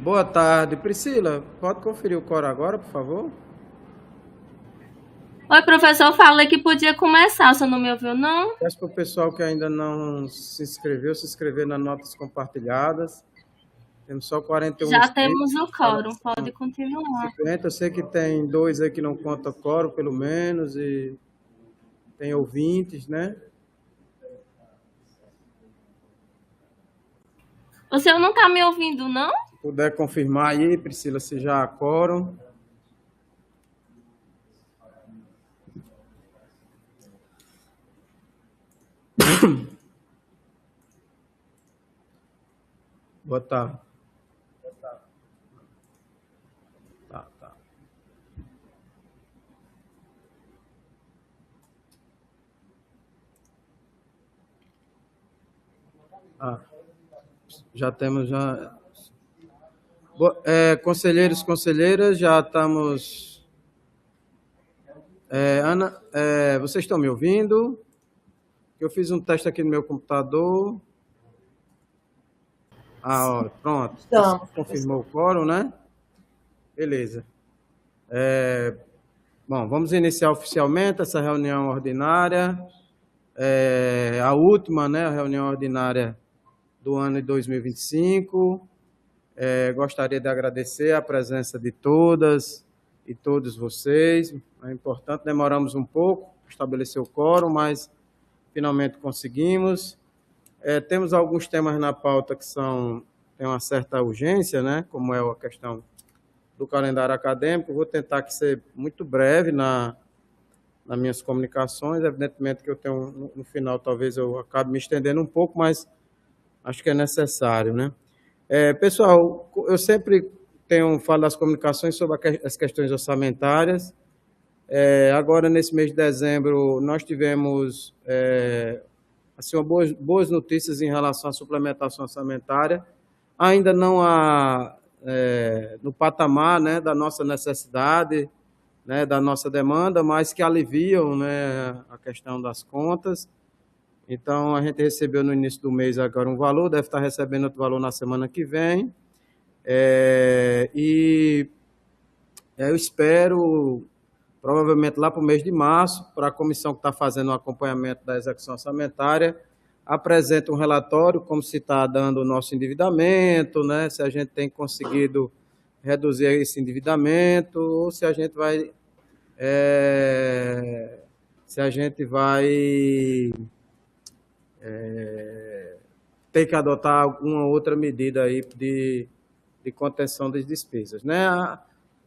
Boa tarde, Priscila. Pode conferir o coro agora, por favor? Oi, professor, falei que podia começar, você não me ouviu, não? Peço para o pessoal que ainda não se inscrever nas notas compartilhadas. Temos só 41 Já temos inscritos. o quórum, pode continuar. 50. Eu sei que tem dois aí que não contam coro, pelo menos, e tem ouvintes, né? O senhor não está me ouvindo, não? Se puder confirmar aí, Priscila, se já há quórum. Boa tarde. Tá. Ah, já temos já. Conselheiros, conselheiras, já estamos. Ana, vocês estão me ouvindo? Eu fiz um teste aqui no meu computador. Ó, pronto. Você Estamos, confirmou o quórum, né? Beleza. Bom, vamos iniciar oficialmente essa reunião ordinária. A última, né? A reunião ordinária do ano de 2025. Gostaria de agradecer a presença de todas e todos vocês. É importante, demoramos um pouco para estabelecer o quórum, mas finalmente conseguimos. Temos alguns temas na pauta que têm uma certa urgência, né? Como é a questão do calendário acadêmico. Vou tentar ser muito breve nas minhas comunicações. Evidentemente que eu tenho, no final, talvez eu acabe me estendendo um pouco, mas acho que é necessário, né? Pessoal, eu sempre falo das comunicações sobre as questões orçamentárias. Agora, nesse mês de dezembro, nós tivemos assim, boas notícias em relação à suplementação orçamentária. Ainda não há no patamar, né, da nossa necessidade, né, da nossa demanda, mas que aliviam, né, a questão das contas. Então, a gente recebeu no início do mês agora um valor, deve estar recebendo outro valor na semana que vem. Eu espero, provavelmente lá para o mês de março, para a comissão que está fazendo o acompanhamento da execução orçamentária, apresenta um relatório, como se está dando o nosso endividamento, né? Se a gente tem conseguido reduzir esse endividamento, ou se a gente vai ter que adotar alguma outra medida aí de contenção das despesas, né?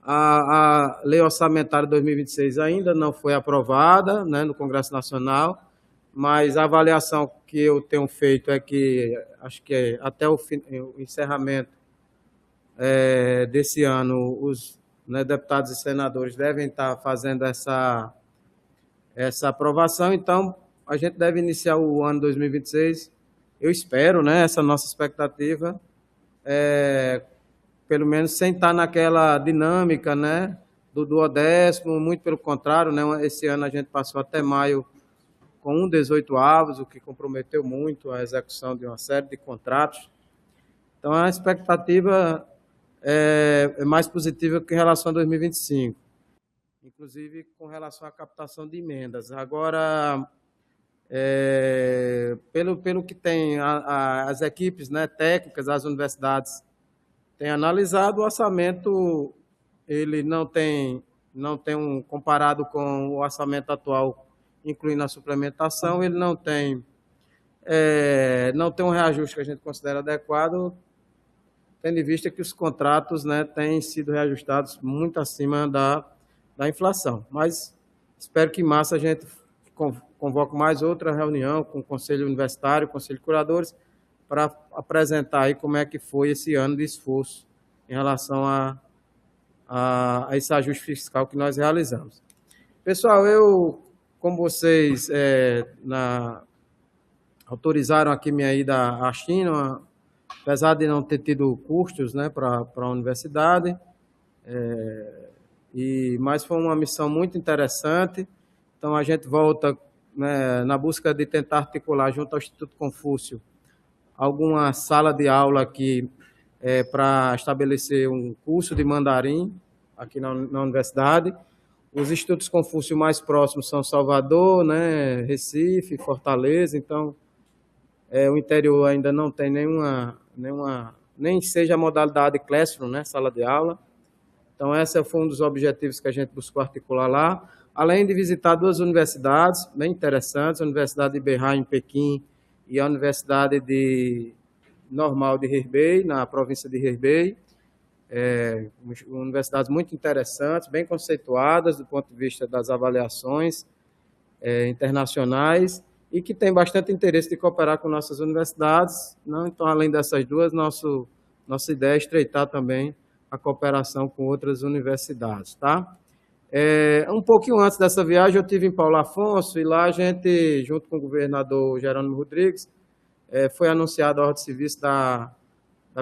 A Lei Orçamentária 2026 ainda não foi aprovada, né, no Congresso Nacional, mas a avaliação que eu tenho feito é que, acho que até o encerramento desse ano, os, né, deputados e senadores devem estar fazendo essa aprovação, então a gente deve iniciar o ano 2026, eu espero, né, essa nossa expectativa, pelo menos sem estar naquela dinâmica, né, do duodécimo, muito pelo contrário, né, esse ano a gente passou até maio com 1,18 avos, o que comprometeu muito a execução de uma série de contratos. Então, a expectativa é mais positiva que em relação a 2025, inclusive com relação à captação de emendas. Agora, pelo que tem as equipes, né, técnicas das universidades têm analisado, o orçamento ele não tem comparado com o orçamento atual, incluindo a suplementação, ele não tem um reajuste que a gente considera adequado, tendo em vista que os contratos, né, têm sido reajustados muito acima da inflação. Mas espero que em março a gente convoque mais outra reunião com o Conselho Universitário, Conselho de Curadores, para apresentar aí como é que foi esse ano de esforço em relação a esse ajuste fiscal que nós realizamos. Pessoal, como vocês autorizaram aqui minha ida à China, apesar de não ter tido custos, né, para a universidade, mas foi uma missão muito interessante. Então, a gente volta, né, na busca de tentar articular junto ao Instituto Confúcio alguma sala de aula aqui para estabelecer um curso de mandarim aqui na universidade. Os institutos Confúcio mais próximos são Salvador, né, Recife, Fortaleza, então o interior ainda não tem nem seja a modalidade classroom, né, sala de aula. Então, esse foi um dos objetivos que a gente buscou articular lá, além de visitar duas universidades bem interessantes, a Universidade de Beihai, em Pequim, e a Universidade Normal de Hebei, na província de Hebei. Universidades muito interessantes, bem conceituadas do ponto de vista das avaliações internacionais e que tem bastante interesse de cooperar com nossas universidades. Não? Então, além dessas duas, nossa ideia é estreitar também a cooperação com outras universidades. Tá? Um pouquinho antes dessa viagem, eu estive em Paulo Afonso e lá a gente, junto com o governador Jerônimo Rodrigues, foi anunciada a ordem de serviço da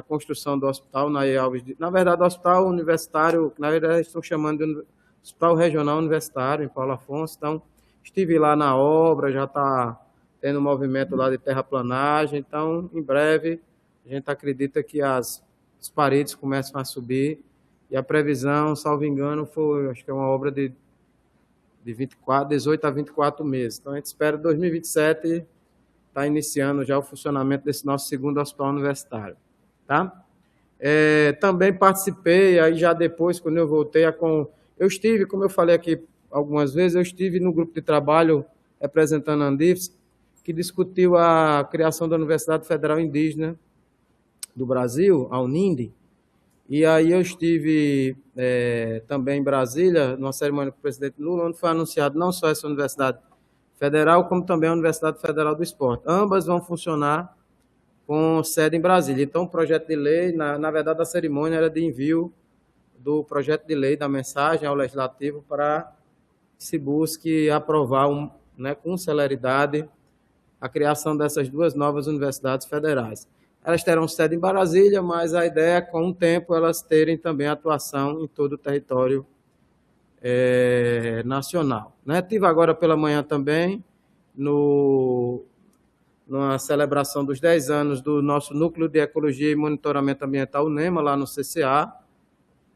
construção do hospital Nair Alves. Na verdade, o hospital universitário, que na verdade estão chamando de Hospital Regional Universitário, em Paulo Afonso. Então, estive lá na obra, já está tendo um movimento lá de terraplanagem. Então, em breve, a gente acredita que as paredes começam a subir. E a previsão, salvo engano, acho que é uma obra de 18 a 24 meses. Então, a gente espera 2027 estar iniciando já o funcionamento desse nosso segundo hospital universitário. Tá? Também participei, aí já depois, quando eu voltei, eu estive, como eu falei aqui algumas vezes, eu estive no grupo de trabalho representando a Andifes, que discutiu a criação da Universidade Federal Indígena do Brasil, a UNINDE, e aí eu estive também em Brasília, numa cerimônia com o presidente Lula, onde foi anunciado não só essa Universidade Federal, como também a Universidade Federal do Esporte. Ambas vão funcionar com sede em Brasília. Então, o projeto de lei, na verdade, a cerimônia era de envio do projeto de lei, da mensagem ao Legislativo, para que se busque aprovar com celeridade a criação dessas duas novas universidades federais. Elas terão sede em Brasília, mas a ideia é, com o tempo, elas terem também atuação em todo o território nacional. Tive agora pela manhã também, numa celebração dos 10 anos do nosso Núcleo de Ecologia e Monitoramento Ambiental, o NEMA, lá no CCA,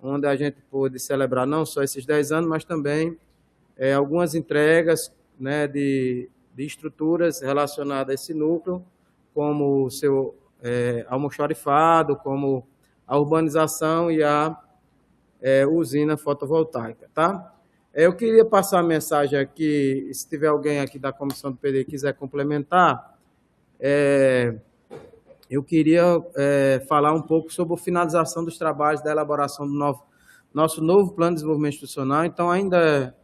onde a gente pôde celebrar não só esses 10 anos, mas também algumas entregas, né, de estruturas relacionadas a esse núcleo, como o seu almoxarifado, como a urbanização e a usina fotovoltaica. Tá? Eu queria passar a mensagem aqui, se tiver alguém aqui da comissão do PD que quiser complementar, eu queria falar um pouco sobre a finalização dos trabalhos da elaboração do nosso novo plano de desenvolvimento institucional. Então, ainda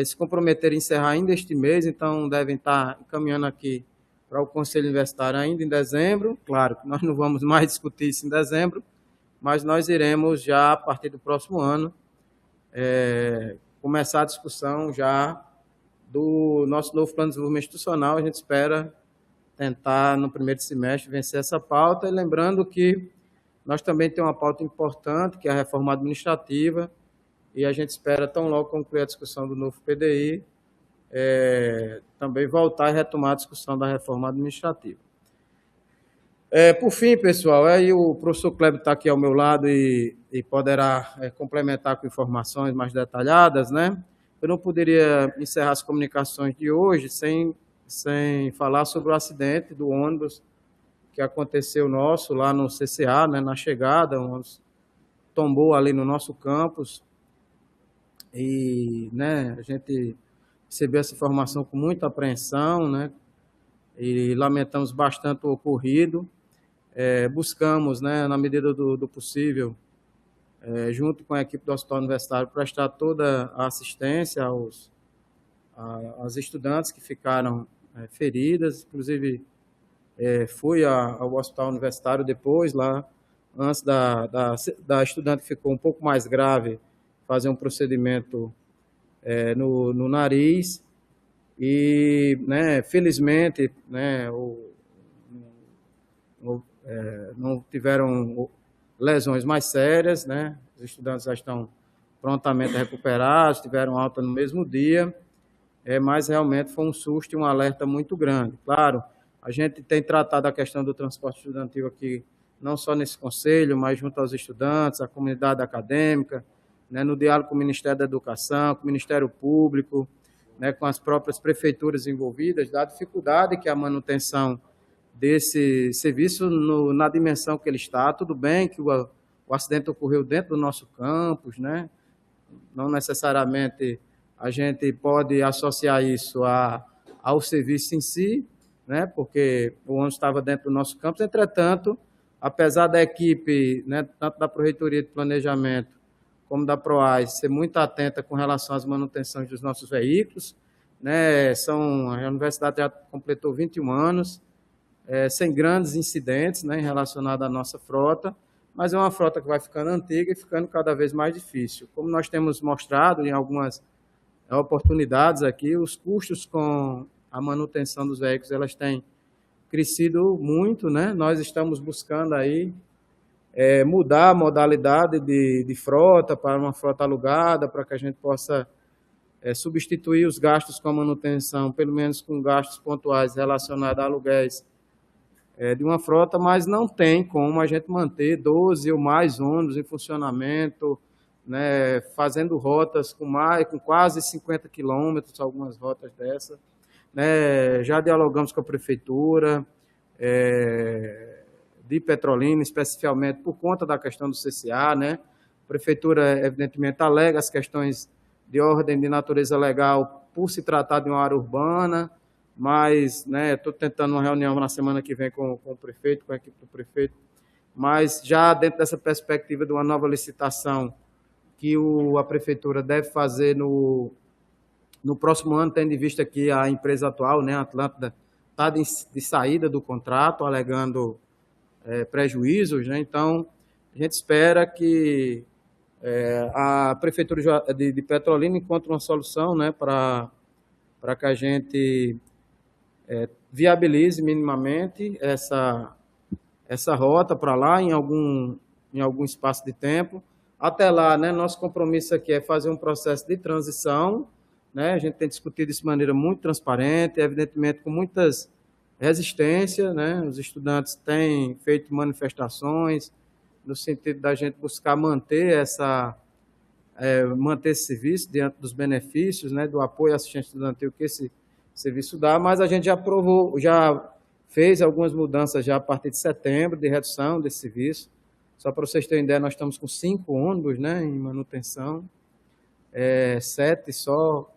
se comprometeram a encerrar ainda este mês, então devem estar encaminhando aqui para o Conselho Universitário ainda em dezembro. Claro que nós não vamos mais discutir isso em dezembro, mas nós iremos já, a partir do próximo ano, começar a discussão já do nosso novo plano de desenvolvimento institucional. A gente espera tentar, no primeiro semestre, vencer essa pauta. E lembrando que nós também temos uma pauta importante, que é a reforma administrativa, e a gente espera, tão logo concluir a discussão do novo PDI, também voltar e retomar a discussão da reforma administrativa. Por fim, pessoal, aí o professor Kleber está aqui ao meu lado e poderá complementar com informações mais detalhadas, né? Eu não poderia encerrar as comunicações de hoje sem falar sobre o acidente do ônibus que aconteceu lá no CCA, né, na chegada, o ônibus tombou ali no nosso campus e, né, a gente recebeu essa informação com muita apreensão, né, e lamentamos bastante o ocorrido. Buscamos, né, na medida do possível, junto com a equipe do Hospital Universitário, prestar toda a assistência aos estudantes que ficaram feridas. Inclusive, fui ao Hospital Universitário depois, lá, antes da estudante que ficou um pouco mais grave, fazer um procedimento no nariz. E, né, felizmente, né, não tiveram lesões mais sérias, né? Os estudantes já estão prontamente recuperados, tiveram alta no mesmo dia, mas realmente foi um susto e um alerta muito grande. Claro, a gente tem tratado a questão do transporte estudantil aqui não só nesse conselho, mas junto aos estudantes, à comunidade acadêmica, né, no diálogo com o Ministério da Educação, com o Ministério Público, né, com as próprias prefeituras envolvidas, da dificuldade que é a manutenção desse serviço na dimensão que ele está. Tudo bem que o acidente ocorreu dentro do nosso campus, né? Não necessariamente a gente pode associar isso ao serviço em si, né? Porque o ônibus estava dentro do nosso campus. Entretanto, apesar da equipe, né, tanto da Prefeitura de Planejamento como da PROAS, ser muito atenta com relação às manutenções dos nossos veículos, né? A universidade já completou 21 anos, sem grandes incidentes, né, relacionados à nossa frota, mas é uma frota que vai ficando antiga e ficando cada vez mais difícil. Como nós temos mostrado em algumas oportunidades aqui, os custos com a manutenção dos veículos, elas têm crescido muito, né? Nós estamos buscando aí mudar a modalidade de frota para uma frota alugada, para que a gente possa substituir os gastos com a manutenção, pelo menos com gastos pontuais relacionados a aluguéis de uma frota, mas não tem como a gente manter 12 ou mais ônibus em funcionamento, né, fazendo rotas com quase 50 quilômetros, algumas rotas dessas. Né, já dialogamos com a Prefeitura de Petrolina, especificamente por conta da questão do CCA, né? A Prefeitura, evidentemente, alega as questões de ordem de natureza legal por se tratar de uma área urbana, mas estou tentando uma reunião na semana que vem com o prefeito, com a equipe do prefeito, mas já dentro dessa perspectiva de uma nova licitação que a Prefeitura deve fazer no próximo ano, tendo em vista que a empresa atual, né, a Atlântida, está de saída do contrato, alegando prejuízos, né? Então, a gente espera que a Prefeitura de Petrolina encontre uma solução, né, para que a gente viabilize minimamente essa rota para lá em algum espaço de tempo. Até lá, né, nosso compromisso aqui é fazer um processo de transição, né? A gente tem discutido isso de maneira muito transparente, evidentemente com muitas resistências, né? Os estudantes têm feito manifestações no sentido da gente buscar manter esse serviço diante dos benefícios, né, do apoio à assistência estudantil que esse serviço dá, mas a gente já fez algumas mudanças já a partir de setembro de redução desse serviço. Só para vocês terem ideia, nós estamos com 5 ônibus, né, em manutenção, 7 só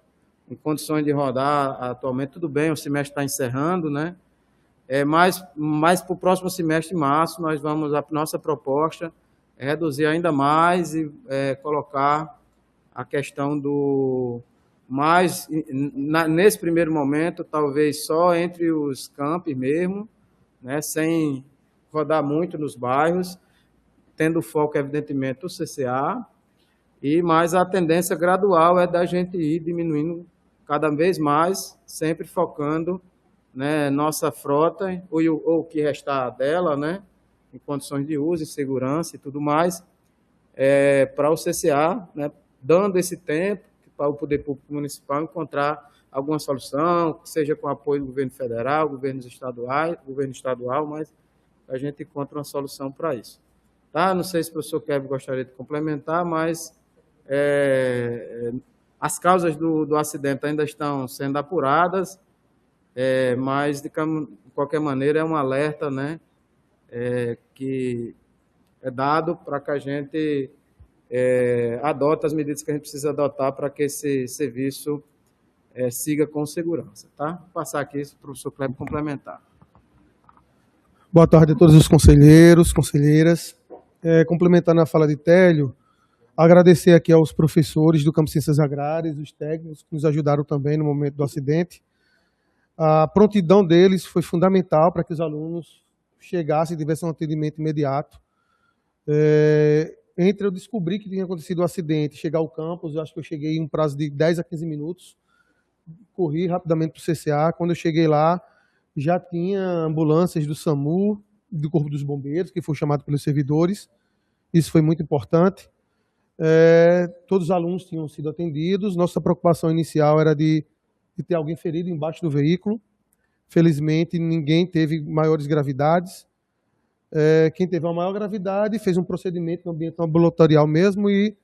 em condições de rodar atualmente. Tudo bem, o semestre está encerrando, né? Mas para o próximo semestre, em março, a nossa proposta é reduzir ainda mais e colocar a questão nesse primeiro momento, talvez só entre os campi mesmo, né, sem rodar muito nos bairros, tendo foco, evidentemente, no CCA, mas a tendência gradual é da gente ir diminuindo cada vez mais, sempre focando, né, nossa frota, ou o que restar dela, né, em condições de uso e segurança e tudo mais, para o CCA, né, dando esse tempo para o Poder Público Municipal encontrar alguma solução, que seja com apoio do governo federal, governo estadual, mas a gente encontra uma solução para isso. Tá? Não sei se o professor Kevin gostaria de complementar, mas as causas do acidente ainda estão sendo apuradas, mas, de qualquer maneira, é um alerta, né, que é dado para que a gente adote as medidas que a gente precisa adotar para que esse serviço siga com segurança. Tá? Vou passar aqui para o professor Kleber complementar. Boa tarde a todos os conselheiros, conselheiras. Complementando a fala de Télio, agradecer aqui aos professores do Campo de Ciências Agrárias, os técnicos que nos ajudaram também no momento do acidente. A prontidão deles foi fundamental para que os alunos chegassem e tivessem um atendimento imediato. Entre eu descobrir que tinha acontecido o acidente e chegar ao campus, eu acho que eu cheguei em um prazo de 10 a 15 minutos, corri rapidamente para o CCA. Quando eu cheguei lá, já tinha ambulâncias do SAMU, do Corpo dos Bombeiros, que foi chamado pelos servidores. Isso foi muito importante. Todos os alunos tinham sido atendidos. Nossa preocupação inicial era de ter alguém ferido embaixo do veículo. Felizmente, ninguém teve maiores gravidades. Quem teve a maior gravidade fez um procedimento no ambiente ambulatorial mesmo e,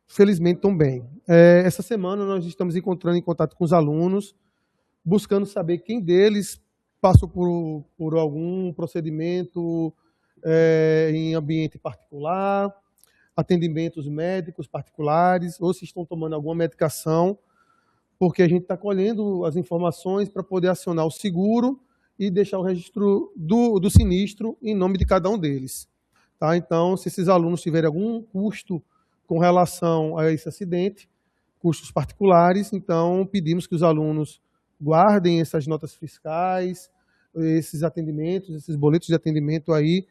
felizmente, estão bem. Essa semana nós estamos entrando em contato com os alunos, buscando saber quem deles passou por algum procedimento em ambiente particular, atendimentos médicos particulares, ou se estão tomando alguma medicação, porque a gente está colhendo as informações para poder acionar o seguro e deixar o registro do sinistro em nome de cada um deles. Tá? Então, se esses alunos tiverem algum custo com relação a esse acidente, custos particulares, então pedimos que os alunos guardem essas notas fiscais, esses atendimentos, esses boletos de atendimento aí,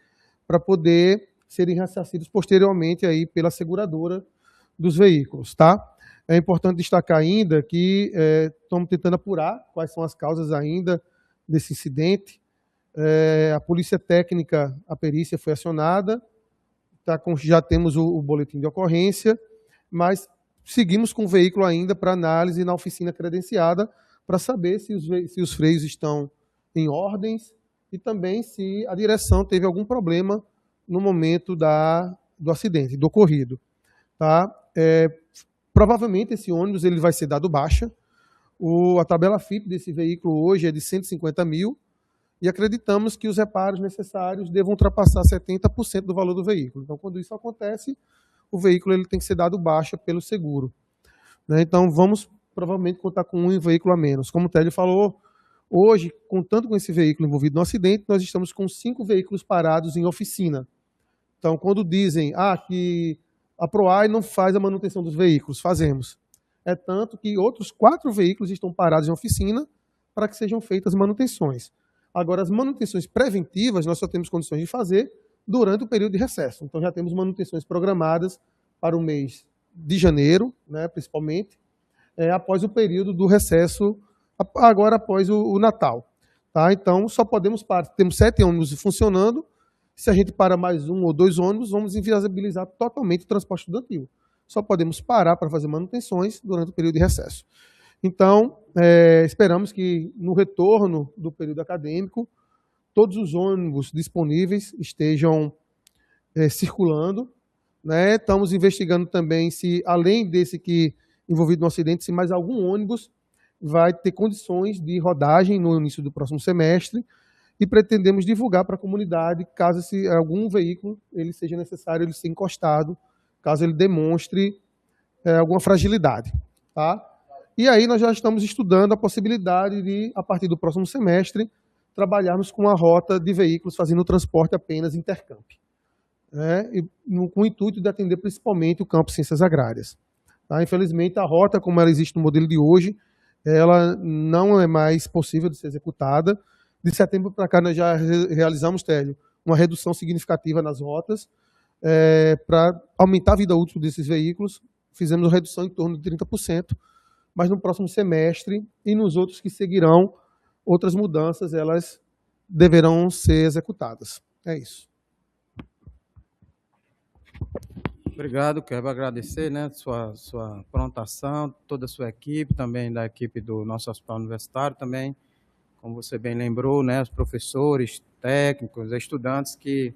para poder serem ressarcidos posteriormente aí pela seguradora dos veículos, tá? É importante destacar ainda que estamos tentando apurar quais são as causas ainda desse incidente. A polícia técnica, a perícia foi acionada, já temos o boletim de ocorrência, mas seguimos com o veículo ainda para análise na oficina credenciada para saber se os freios estão em ordens e também se a direção teve algum problema no momento do acidente, do ocorrido. Tá? Provavelmente esse ônibus ele vai ser dado baixa. A tabela FIP desse veículo hoje é de 150 mil e acreditamos que os reparos necessários devam ultrapassar 70% do valor do veículo. Então, quando isso acontece, o veículo ele tem que ser dado baixa pelo seguro. Né? Então, vamos provavelmente contar com um veículo a menos. Como o Télio falou, hoje, contando com esse veículo envolvido no acidente, nós estamos com 5 veículos parados em oficina. Então, quando dizem que a PROAI não faz a manutenção dos veículos, fazemos. É tanto que outros 4 veículos estão parados em oficina para que sejam feitas manutenções. Agora, as manutenções preventivas nós só temos condições de fazer durante o período de recesso. Então, já temos manutenções programadas para o mês de janeiro, né, principalmente, após o período do recesso, agora após o Natal. Tá? Então, só podemos parar. Temos 7 ônibus funcionando. Se a gente para mais 1 ou 2 ônibus, vamos inviabilizar totalmente o transporte estudantil. Só podemos parar para fazer manutenções durante o período de recesso. Então, esperamos que no retorno do período acadêmico, todos os ônibus disponíveis estejam circulando. Né? Estamos investigando também se, além desse que envolvido no acidente, se mais algum ônibus vai ter condições de rodagem no início do próximo semestre e pretendemos divulgar para a comunidade, caso algum veículo ele seja necessário ele ser encostado, caso ele demonstre alguma fragilidade. Tá? E aí nós já estamos estudando a possibilidade de, a partir do próximo semestre, trabalharmos com a rota de veículos fazendo o transporte apenas intercamp, né? Com o intuito de atender principalmente o campo Ciências Agrárias. Tá? Infelizmente, a rota, como ela existe no modelo de hoje, ela não é mais possível de ser executada. De setembro para cá, nós já realizamos, Télio, uma redução significativa nas rotas para aumentar a vida útil desses veículos. Fizemos uma redução em torno de 30%, mas no próximo semestre e nos outros que seguirão, outras mudanças, elas deverão ser executadas. É isso. Obrigado, quero agradecer, né, sua prontação, toda a sua equipe, também da equipe do nosso hospital universitário, também, como você bem lembrou, né, os professores, técnicos, estudantes que,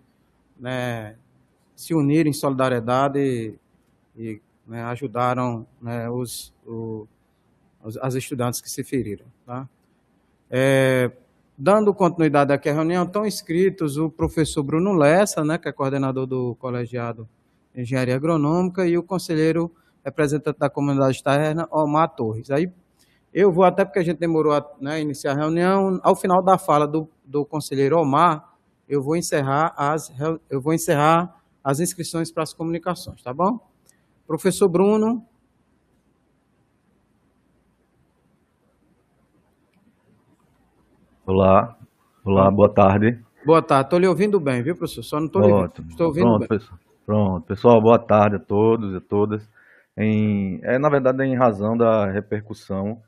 né, se uniram em solidariedade e né, ajudaram, né, as estudantes que se feriram. Tá? Dando continuidade aqui à reunião, estão inscritos o professor Bruno Lessa, né, que é coordenador do colegiado de Engenharia Agronômica, e o conselheiro representante da comunidade externa, Omar Torres. Aí eu vou, até porque a gente demorou a iniciar a reunião, ao final da fala do conselheiro Omar, eu vou encerrar as inscrições para as comunicações, tá bom? Professor Bruno. Olá, boa tarde. Boa tarde, estou lhe ouvindo bem, viu, professor? Só não estou lhe ouvindo. Estou ouvindo bem. Pronto, pessoal, boa tarde a todos e a todas. Na verdade, em razão da repercussão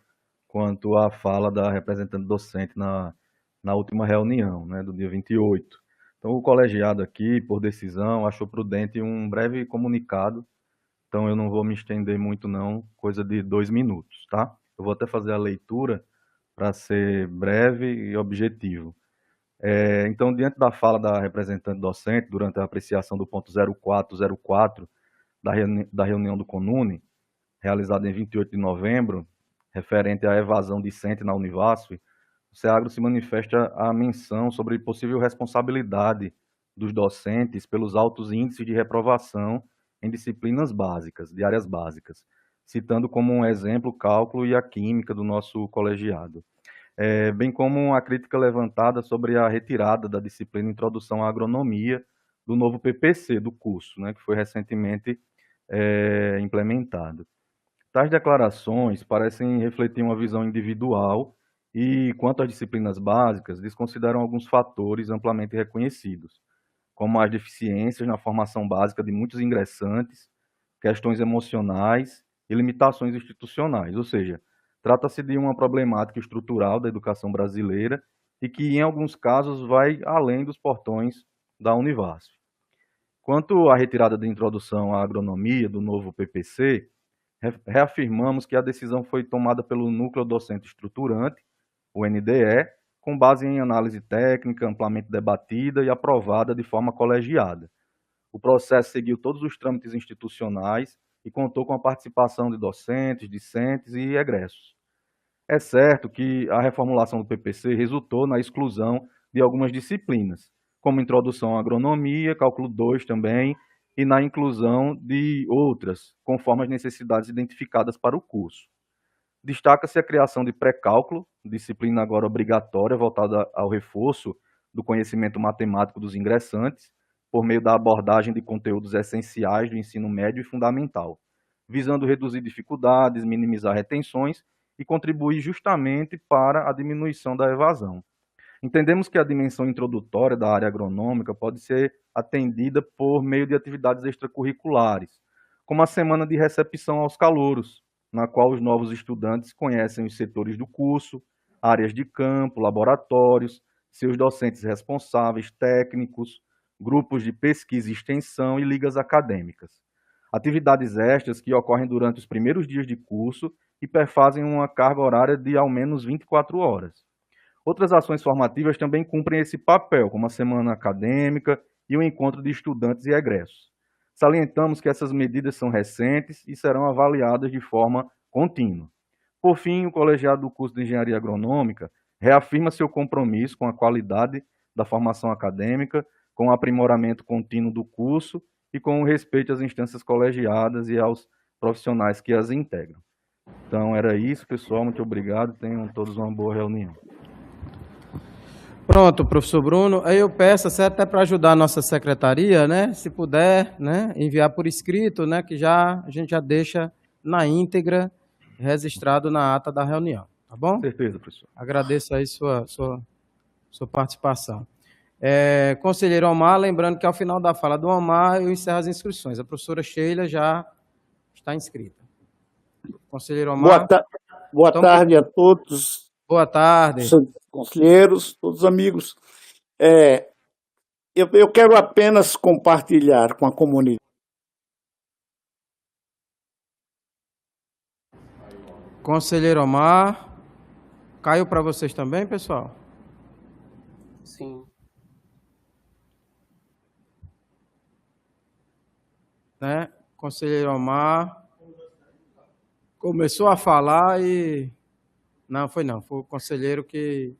quanto à fala da representante docente na última reunião, né, do dia 28. Então, o colegiado aqui, por decisão, achou prudente um breve comunicado. Então, eu não vou me estender muito, não, coisa de 2 minutos, tá? Eu vou até fazer a leitura para ser breve e objetivo. Então, diante da fala da representante docente, durante a apreciação do ponto 0404 da reunião do CONUNE, realizada em 28 de novembro, referente à evasão discente na Univasf, o SEAGRO se manifesta a menção sobre possível responsabilidade dos docentes pelos altos índices de reprovação em disciplinas básicas, de áreas básicas, citando como um exemplo o cálculo e a química do nosso colegiado. Bem como a crítica levantada sobre a retirada da disciplina Introdução à Agronomia do novo PPC do curso, né, que foi recentemente implementado. Tais declarações parecem refletir uma visão individual e, quanto às disciplinas básicas, desconsideram alguns fatores amplamente reconhecidos, como as deficiências na formação básica de muitos ingressantes, questões emocionais e limitações institucionais, ou seja, trata-se de uma problemática estrutural da educação brasileira e que, em alguns casos, vai além dos portões da Univasf. Quanto à retirada da introdução à agronomia do novo PPC, reafirmamos que a decisão foi tomada pelo Núcleo Docente Estruturante, o NDE, com base em análise técnica amplamente debatida e aprovada de forma colegiada. O processo seguiu todos os trâmites institucionais e contou com a participação de docentes, discentes e egressos. É certo que a reformulação do PPC resultou na exclusão de algumas disciplinas, como Introdução à Agronomia, Cálculo 2 também, e na inclusão de outras, conforme as necessidades identificadas para o curso. Destaca-se a criação de pré-cálculo, disciplina agora obrigatória, voltada ao reforço do conhecimento matemático dos ingressantes, por meio da abordagem de conteúdos essenciais do ensino médio e fundamental, visando reduzir dificuldades, minimizar retenções e contribuir justamente para a diminuição da evasão. Entendemos que a dimensão introdutória da área agronômica pode ser atendida por meio de atividades extracurriculares, como a semana de recepção aos calouros, na qual os novos estudantes conhecem os setores do curso, áreas de campo, laboratórios, seus docentes responsáveis, técnicos, grupos de pesquisa e extensão e ligas acadêmicas. Atividades estas que ocorrem durante os primeiros dias de curso e perfazem uma carga horária de ao menos 24 horas. Outras ações formativas também cumprem esse papel, como a semana acadêmica e o encontro de estudantes e egressos. Salientamos que essas medidas são recentes e serão avaliadas de forma contínua. Por fim, o colegiado do curso de Engenharia Agronômica reafirma seu compromisso com a qualidade da formação acadêmica, com o aprimoramento contínuo do curso e com o respeito às instâncias colegiadas e aos profissionais que as integram. Então, era isso, pessoal. Muito obrigado. Tenham todos uma boa reunião. Pronto, professor Bruno. Aí eu peço, até para ajudar a nossa secretaria, né, se puder, né, enviar por escrito, né, que a gente já deixa na íntegra registrado na ata da reunião, tá bom? Com certeza, professor. Agradeço aí sua participação. Conselheiro Omar, lembrando que ao final da fala do Omar eu encerro as inscrições. A professora Sheila já está inscrita. Conselheiro Omar. Boa tarde a todos. Boa tarde. Conselheiros, todos os amigos. Eu quero apenas compartilhar com a comunidade. Conselheiro Omar. Caiu para vocês também, pessoal? Sim. Né? Conselheiro Omar começou a falar e... Não, foi o conselheiro que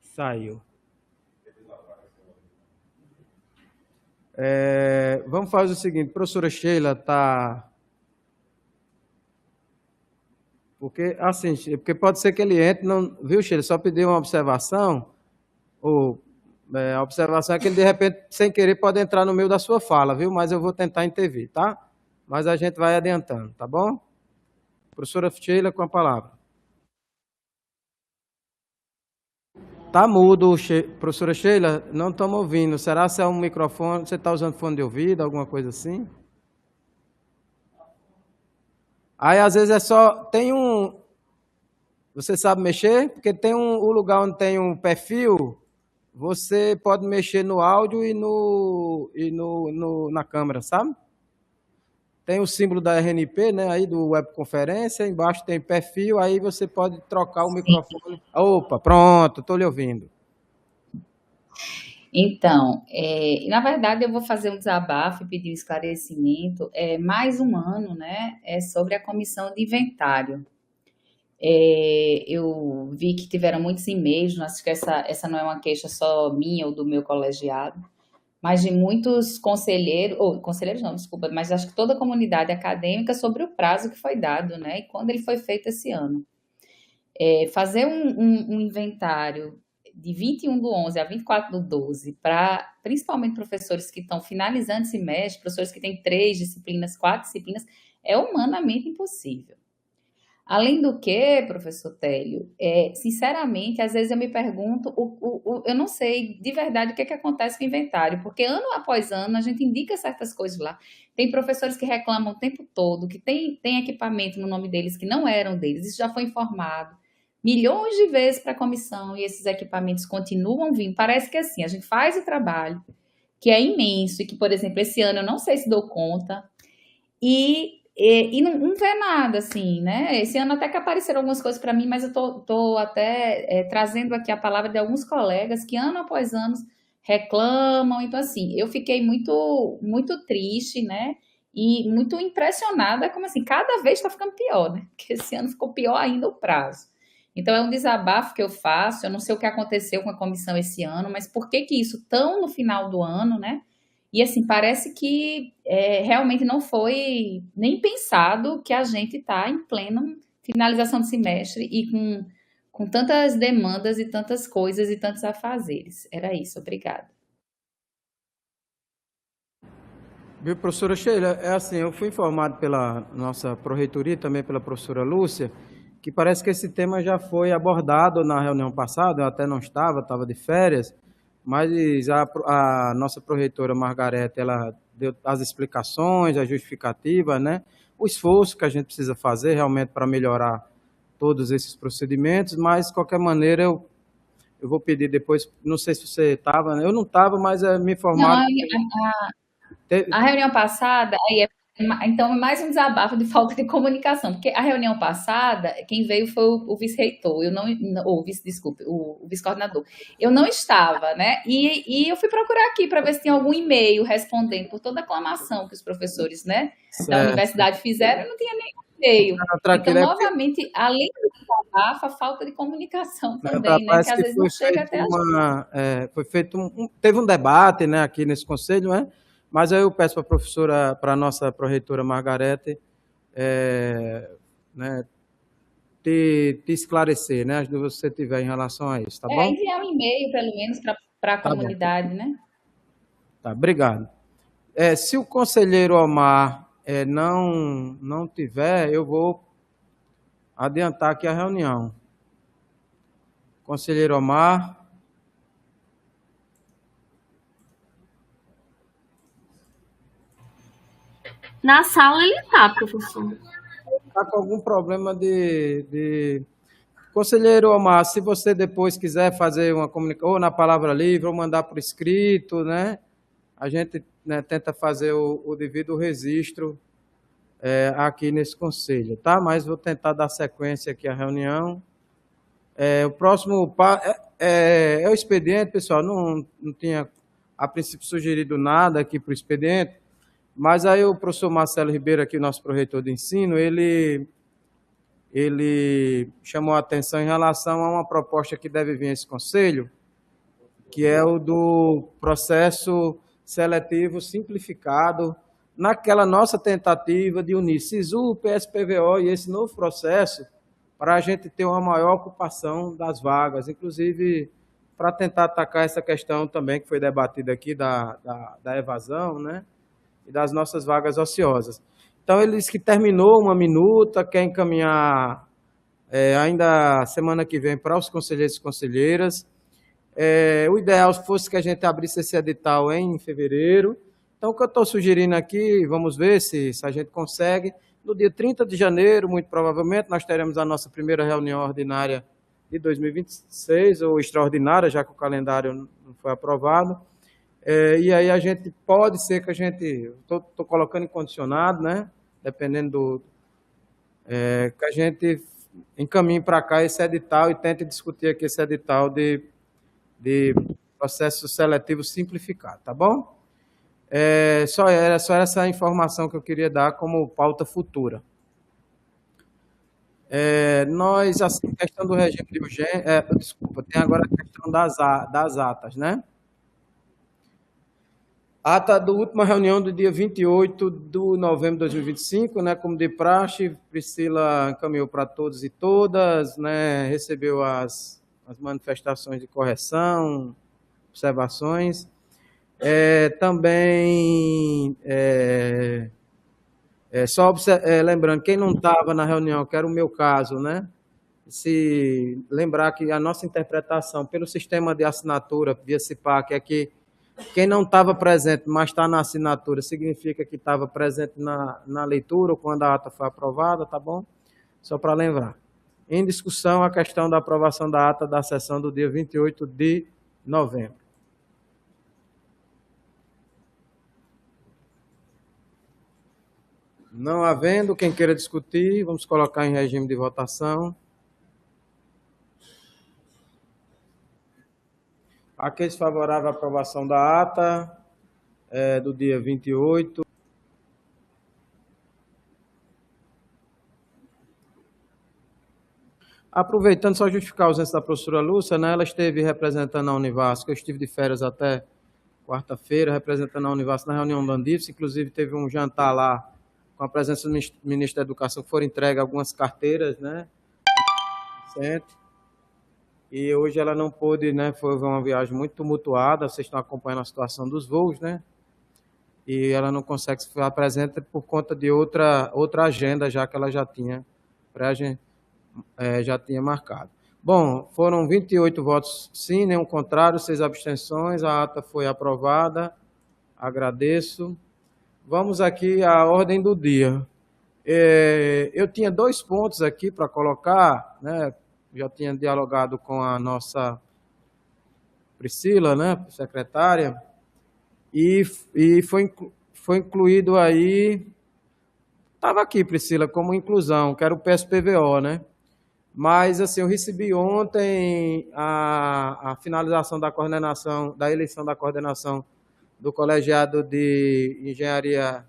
saiu. Vamos fazer o seguinte, professora Sheila está... Porque, assim, porque pode ser que ele entre, não, viu, Sheila? Só pediu uma observação, a observação é que ele, de repente, sem querer, pode entrar no meio da sua fala, viu? Mas eu vou tentar intervir, tá? Mas a gente vai adiantando, tá bom? Professora Sheila, com a palavra. Tá mudo, professora Sheila, não estamos ouvindo. Será que é um microfone? Você está usando fone de ouvido, alguma coisa assim? Aí, às vezes, tem um... Você sabe mexer? Porque tem um lugar onde tem um perfil, você pode mexer no áudio e na câmera, sabe? Tem o símbolo da RNP, né, aí do webconferência, embaixo tem perfil, aí você pode trocar o microfone. Opa, pronto, estou lhe ouvindo. Então, na verdade, eu vou fazer um desabafo e pedir um esclarecimento. Mais um ano, né? É sobre a comissão de inventário. Eu vi que tiveram muitos e-mails, acho que essa não é uma queixa só minha ou do meu colegiado, mas de muitos conselheiros, ou conselheiros não, desculpa, mas acho que toda a comunidade acadêmica sobre o prazo que foi dado, né? E quando ele foi feito esse ano. Fazer um inventário de 21/11 a 24/12 para principalmente professores que estão finalizando esse semestre, professores que têm 3 disciplinas, 4 disciplinas, é humanamente impossível. Além do que, professor Télio, sinceramente, às vezes eu me pergunto, eu não sei de verdade o que acontece com o inventário, porque ano após ano a gente indica certas coisas lá. Tem professores que reclamam o tempo todo, que tem equipamento no nome deles que não eram deles, isso já foi informado milhões de vezes para a comissão e esses equipamentos continuam vindo. Parece que assim, a gente faz o trabalho, que é imenso, e que, por exemplo, esse ano eu não sei se dou conta, e não vê nada, assim, né? Esse ano até que apareceram algumas coisas para mim, mas eu tô até trazendo aqui a palavra de alguns colegas que ano após ano reclamam. Então, assim, eu fiquei muito, muito triste, né? E muito impressionada, como assim, cada vez está ficando pior, né? Porque esse ano ficou pior ainda o prazo. Então, é um desabafo que eu faço. Eu não sei o que aconteceu com a comissão esse ano, mas por que isso tão no final do ano, né? E assim, parece que realmente não foi nem pensado que a gente está em plena finalização do semestre e com tantas demandas e tantas coisas e tantos afazeres. Era isso, obrigada. Viu, professora Sheila, é assim, eu fui informado pela nossa pró-reitoria e também pela professora Lúcia, que parece que esse tema já foi abordado na reunião passada, eu até não estava de férias, mas a nossa pró-reitora Margarete, ela deu as explicações, a justificativa, né? O esforço que a gente precisa fazer realmente para melhorar todos esses procedimentos, mas, de qualquer maneira, eu vou pedir depois, não sei se você estava, né? Eu não estava, mas me informaram. A reunião passada, então, mais um desabafo de falta de comunicação, porque a reunião passada, quem veio foi o vice-reitor, o vice-coordenador. Eu não estava, né? E eu fui procurar aqui para ver se tinha algum e-mail respondendo por toda a aclamação que os professores, né, da universidade fizeram, e não tinha nenhum e-mail. Então, novamente, além do desabafo, a falta de comunicação também, né? Que às vezes não chega até a gente. Foi feito teve um debate, né, aqui nesse conselho, né? Mas aí eu peço para a professora, para a nossa pró-reitora Margarete, né, te esclarecer, né, as dúvidas que você tiver em relação a isso, tá bom? Enviar um e-mail, pelo menos, para a comunidade, né? Tá, obrigado. Se o conselheiro Omar não tiver, eu vou adiantar aqui a reunião. Conselheiro Omar. Na sala ele tá, professor. Está com algum problema de... Conselheiro Omar, se você depois quiser fazer uma comunicação, ou na palavra livre, ou mandar por escrito, né? A gente, né, tenta fazer o devido registro aqui nesse conselho, tá? Mas vou tentar dar sequência aqui à reunião. O próximo é o expediente, pessoal. Não tinha, a princípio, sugerido nada aqui para o expediente, mas aí o professor Marcelo Ribeiro, aqui, o nosso pró-reitor de ensino, ele chamou a atenção em relação a uma proposta que deve vir a esse conselho, que é o do processo seletivo simplificado, naquela nossa tentativa de unir SISU, PSPVO e esse novo processo para a gente ter uma maior ocupação das vagas, inclusive para tentar atacar essa questão também que foi debatida aqui da evasão, né? E das nossas vagas ociosas. Então, ele disse que terminou uma minuta, quer encaminhar ainda semana que vem para os conselheiros e conselheiras. O ideal fosse que a gente abrisse esse edital em fevereiro. Então, o que eu estou sugerindo aqui, vamos ver se a gente consegue. No dia 30 de janeiro, muito provavelmente, nós teremos a nossa primeira reunião ordinária de 2026, ou extraordinária, já que o calendário não foi aprovado. E aí a gente pode ser que a gente, estou colocando em condicionado, né? Dependendo que a gente encaminhe para cá esse edital e tente discutir aqui esse edital de processo seletivo simplificado, tá bom? Só era essa informação que eu queria dar como pauta futura. Nós, assim, questão do regime de urgência, desculpa, tem agora a questão das atas, né? Ata da última reunião do dia 28 de novembro de 2025, né? Como de praxe, Priscila encaminhou para todos e todas, né? Recebeu as manifestações de correção, observações. Também, só lembrando, quem não estava na reunião, que era o meu caso, né? Se lembrar que a nossa interpretação pelo sistema de assinatura via CIPAC é que quem não estava presente, mas está na assinatura, significa que estava presente na leitura ou quando a ata foi aprovada, tá bom? Só para lembrar. Em discussão, a questão da aprovação da ata da sessão do dia 28 de novembro. Não havendo quem queira discutir, vamos colocar em regime de votação. Aqueles favoráveis à aprovação da ata do dia 28. Aproveitando, só justificar a ausência da professora Lúcia, né? Ela esteve representando a Univasf, eu estive de férias até quarta-feira, representando a Univasf na reunião do Andifes, inclusive teve um jantar lá com a presença do ministro da Educação, que foram entregues algumas carteiras, né? E hoje ela não pôde, né? Foi uma viagem muito tumultuada, vocês estão acompanhando a situação dos voos, né? E ela não consegue se fazer presente por conta de outra agenda, já que ela já tinha marcado. Bom, foram 28 votos sim, nenhum contrário, 6 abstenções, a ata foi aprovada, agradeço. Vamos aqui à ordem do dia. Eu tinha 2 pontos aqui para colocar, né? Já tinha dialogado com a nossa Priscila, né, secretária, e foi incluído aí, estava aqui, Priscila, como inclusão, que era o PSPVO, né? Mas, assim, eu recebi ontem a finalização da coordenação, da eleição da coordenação do colegiado de Engenharia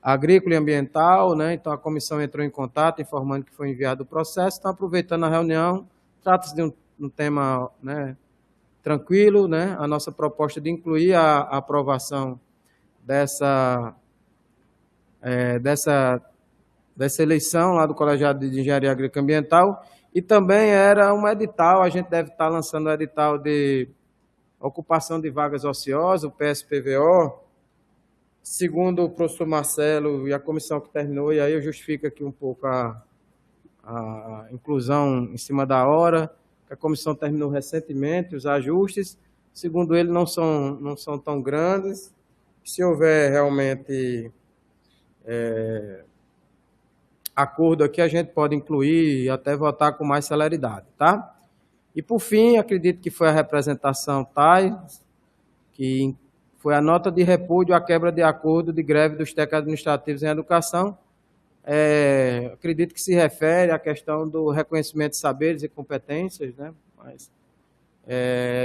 Agrícola e Ambiental, né? Então, a comissão entrou em contato, informando que foi enviado o processo. Estão aproveitando a reunião. Trata-se de um tema, né, tranquilo, né? A nossa proposta de incluir a aprovação dessa eleição lá do colegiado de Engenharia Agrícola e Ambiental. E também era um edital, a gente deve estar lançando o edital de ocupação de vagas ociosas, o PSPVO, segundo o professor Marcelo e a comissão que terminou, e aí eu justifico aqui um pouco a inclusão em cima da hora, que a comissão terminou recentemente, os ajustes, segundo ele, não são tão grandes. Se houver realmente acordo aqui, a gente pode incluir e até votar com mais celeridade, tá? E, por fim, acredito que foi a representação TAI, que foi a nota de repúdio à quebra de acordo de greve dos técnicos administrativos em educação. Acredito que se refere à questão do reconhecimento de saberes e competências, né? Mas,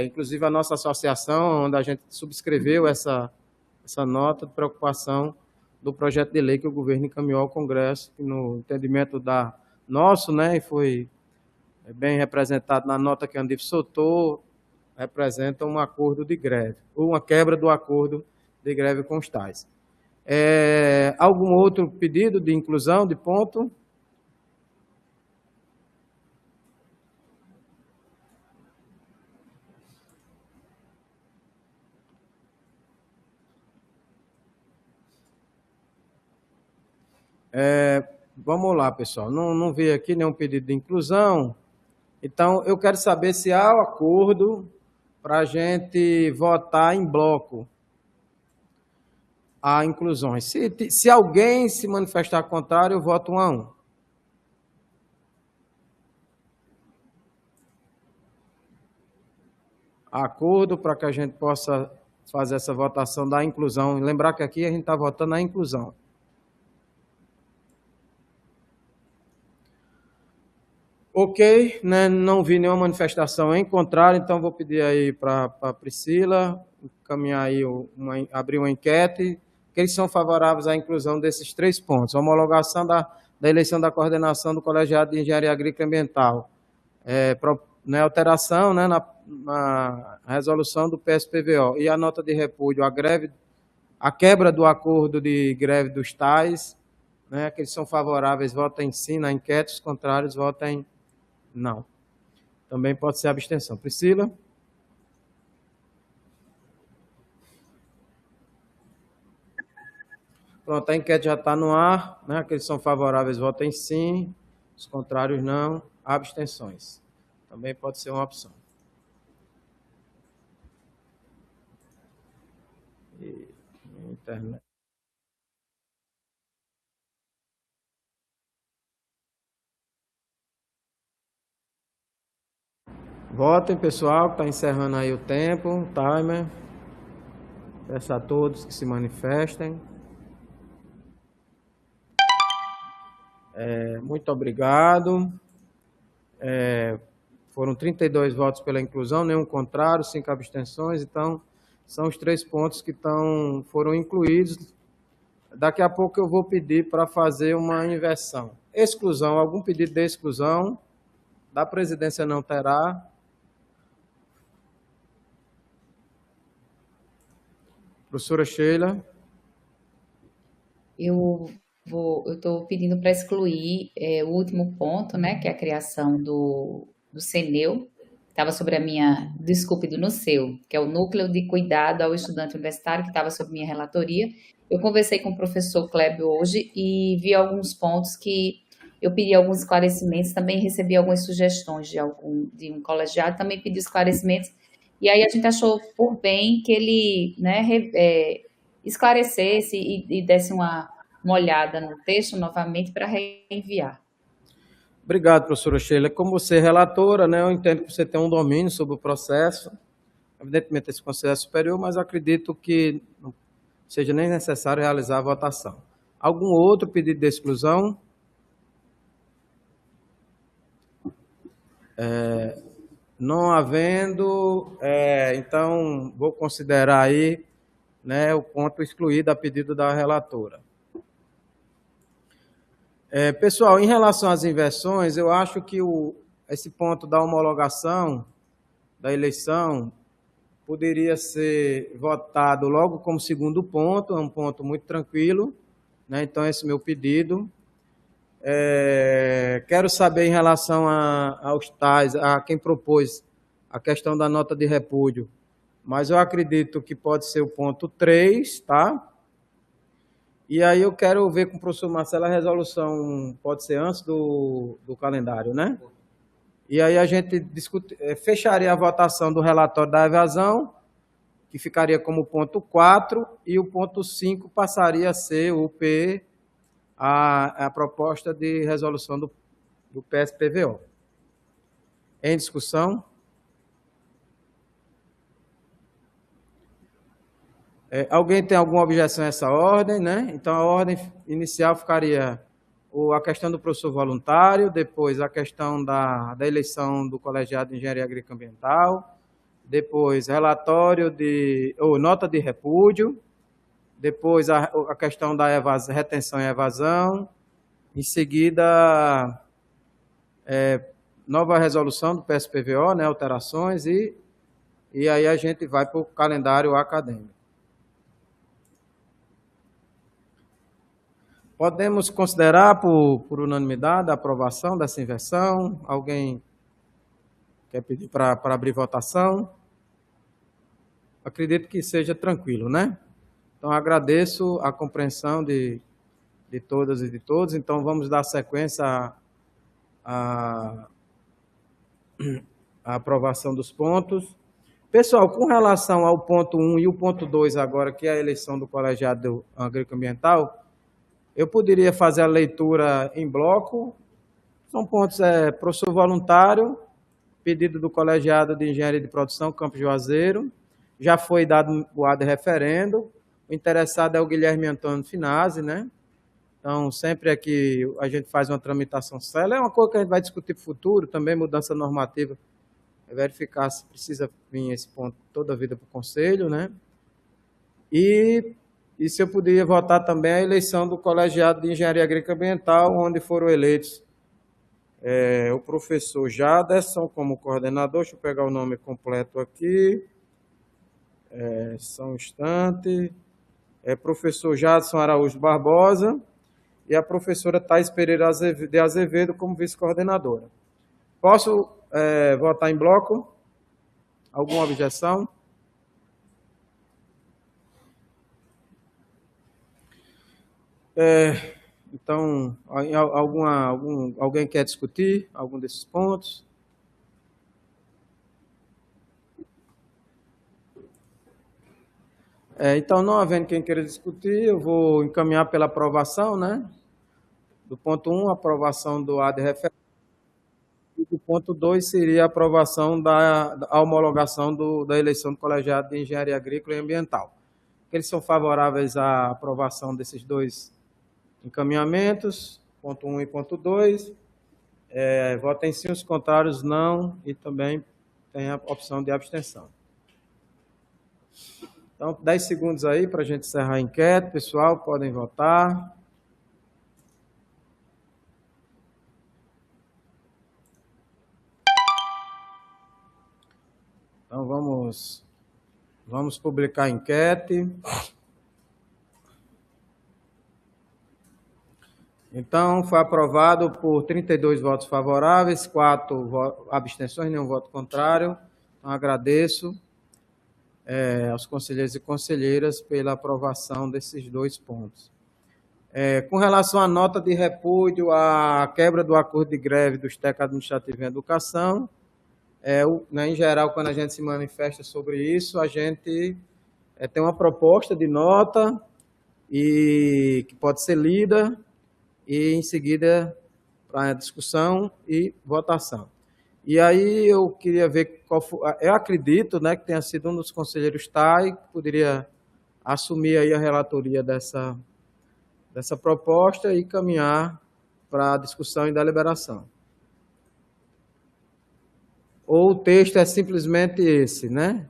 inclusive, a nossa associação, onde a gente subscreveu essa nota de preocupação do projeto de lei que o governo encaminhou ao Congresso, que no entendimento nosso, né, e foi bem representado na nota que a Andif soltou, representa um acordo de greve, ou uma quebra do acordo de greve com os tais. Algum outro pedido de inclusão, de ponto? Vamos lá, pessoal. Não vi aqui nenhum pedido de inclusão. Então, eu quero saber se há um acordo para a gente votar em bloco a inclusões. Se alguém se manifestar contrário, eu voto 1 a 1. Acordo para que a gente possa fazer essa votação da inclusão. Lembrar que aqui a gente está votando a inclusão. Ok, né? Não vi nenhuma manifestação em contrário, então vou pedir aí para a Priscila encaminhar aí, abrir uma enquete, que eles são favoráveis à inclusão desses 3 pontos. Homologação da eleição da coordenação do Colegiado de Engenharia Agrícola e Ambiental. Né, alteração, né, na resolução do PSPVO e a nota de repúdio, a quebra do acordo de greve dos tais, né, que eles são favoráveis, votem sim na enquete, os contrários votem não. Também pode ser abstenção. Priscila? Pronto, a enquete já está no ar, né? Aqueles que são favoráveis votem sim, os contrários não, abstenções. Também pode ser uma opção. Internet. Votem, pessoal, que está encerrando aí o tempo, o timer. Peço a todos que se manifestem. Muito obrigado. Foram 32 votos pela inclusão, nenhum contrário, 5 abstenções. Então, são os 3 pontos que foram incluídos. Daqui a pouco eu vou pedir para fazer uma inversão. Exclusão, algum pedido de exclusão? Da presidência não terá. Professora Sheila. Eu estou pedindo para excluir o último ponto, né, que é a criação do CNEU, estava sobre do NUCEU, que é o Núcleo de Cuidado ao Estudante Universitário, que estava sob minha relatoria. Eu conversei com o professor Clébio hoje e vi alguns pontos que eu pedi alguns esclarecimentos, também recebi algumas sugestões de um colegiado, também pedi esclarecimentos, e aí a gente achou por bem que ele, né, esclarecesse e desse uma olhada no texto novamente para reenviar. Obrigado, professora Sheila. Como você é relatora, né, eu entendo que você tem um domínio sobre o processo. Evidentemente, esse conselho é superior, mas acredito que não seja nem necessário realizar a votação. Algum outro pedido de exclusão? Não havendo, então vou considerar aí, né, o ponto excluído a pedido da relatora. Pessoal, em relação às inversões, eu acho que esse ponto da homologação da eleição poderia ser votado logo como segundo ponto, é um ponto muito tranquilo, né? Então, esse é o meu pedido. Quero saber em relação aos tais, a quem propôs a questão da nota de repúdio, mas eu acredito que pode ser o ponto 3, tá? E aí eu quero ver com o professor Marcelo a resolução, pode ser antes do calendário, né? E aí a gente fecharia a votação do relatório da evasão, que ficaria como ponto 4, e o ponto 5 passaria a ser o a proposta de resolução do PSPVO. Em discussão? Alguém tem alguma objeção a essa ordem, né? Então, a ordem inicial ficaria a questão do professor voluntário, depois a questão da eleição do colegiado de engenharia agrícola e ambiental, depois relatório nota de repúdio, depois a questão da retenção e evasão, em seguida nova resolução do PSPVO, né, alterações, e aí a gente vai para o calendário acadêmico. Podemos considerar por unanimidade a aprovação dessa inversão? Alguém quer pedir para abrir votação? Acredito que seja tranquilo, né? Então, agradeço a compreensão de todas e de todos. Então, vamos dar sequência à aprovação dos pontos. Pessoal, com relação ao ponto 1 e o ponto 2 agora, que é a eleição do colegiado agrícola ambiental, eu poderia fazer a leitura em bloco. São pontos, professor voluntário, pedido do colegiado de engenharia de produção, Campos Juazeiro, já foi dado o ad referendo, o interessado é o Guilherme Antônio Finazzi, né? Então, sempre é que a gente faz uma tramitação célere, é uma coisa que a gente vai discutir para o futuro, também mudança normativa, verificar se precisa vir esse ponto toda a vida para o Conselho, né? E se eu poderia votar também a eleição do Colegiado de Engenharia Agrícola e Ambiental, onde foram eleitos o professor Jaderson como coordenador. Deixa eu pegar o nome completo aqui. Só um instante. Professor Jadson Araújo Barbosa e a professora Thais Pereira de Azevedo como vice-coordenadora. Posso votar em bloco? Alguma objeção? Então, alguém quer discutir algum desses pontos? Então, não havendo quem queira discutir, eu vou encaminhar pela aprovação, né? Do ponto 1, aprovação do ad referendum. E do ponto 2 seria a aprovação da homologação da eleição do Colegiado de Engenharia Agrícola e Ambiental. Eles são favoráveis à aprovação desses dois encaminhamentos, ponto 1 e ponto 2. Votem sim, os contrários não, e também tem a opção de abstenção. Então, 10 segundos aí para a gente encerrar a enquete. Pessoal, podem votar. Então, vamos publicar a enquete. Então, foi aprovado por 32 votos favoráveis, 4 abstenções, nenhum voto contrário. Então, agradeço aos conselheiros e conselheiras pela aprovação desses dois pontos. Com relação à nota de repúdio à quebra do acordo de greve dos técnicos administrativos em educação, em geral, quando a gente se manifesta sobre isso, a gente tem uma proposta de nota que pode ser lida e, em seguida, para discussão e votação. E aí eu queria ver qual foi. Eu acredito, né, que tenha sido um dos conselheiros TAI que poderia assumir aí a relatoria dessa proposta e caminhar para a discussão e deliberação. Ou o texto é simplesmente esse, né?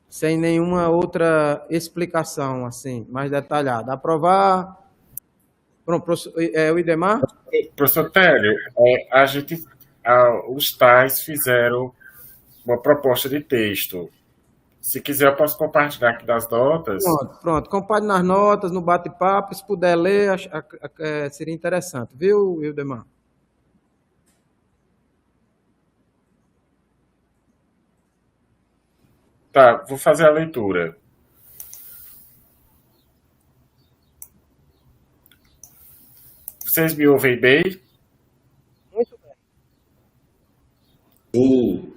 Sem nenhuma outra explicação assim, mais detalhada. Aprovar. Pronto, o Idemar? Professor Télio, os tais fizeram uma proposta de texto. Se quiser, eu posso compartilhar aqui das notas. Pronto. Compartilhe nas notas, no bate-papo. Se puder ler, seria interessante. Viu, Idemar? Tá, vou fazer a leitura. Vocês me ouvem bem? Muito bem. Sim.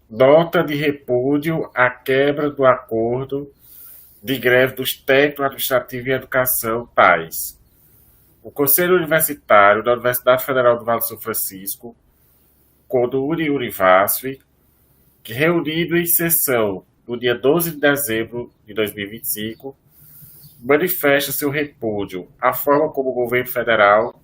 Nota de repúdio à quebra do acordo de greve dos técnicos administrativos em educação, TAIs. O Conselho Universitário da Universidade Federal do Vale do São Francisco, CONURI Univasf, que reunido em sessão no dia 12 de dezembro de 2025, manifesta seu repúdio à forma como o governo federal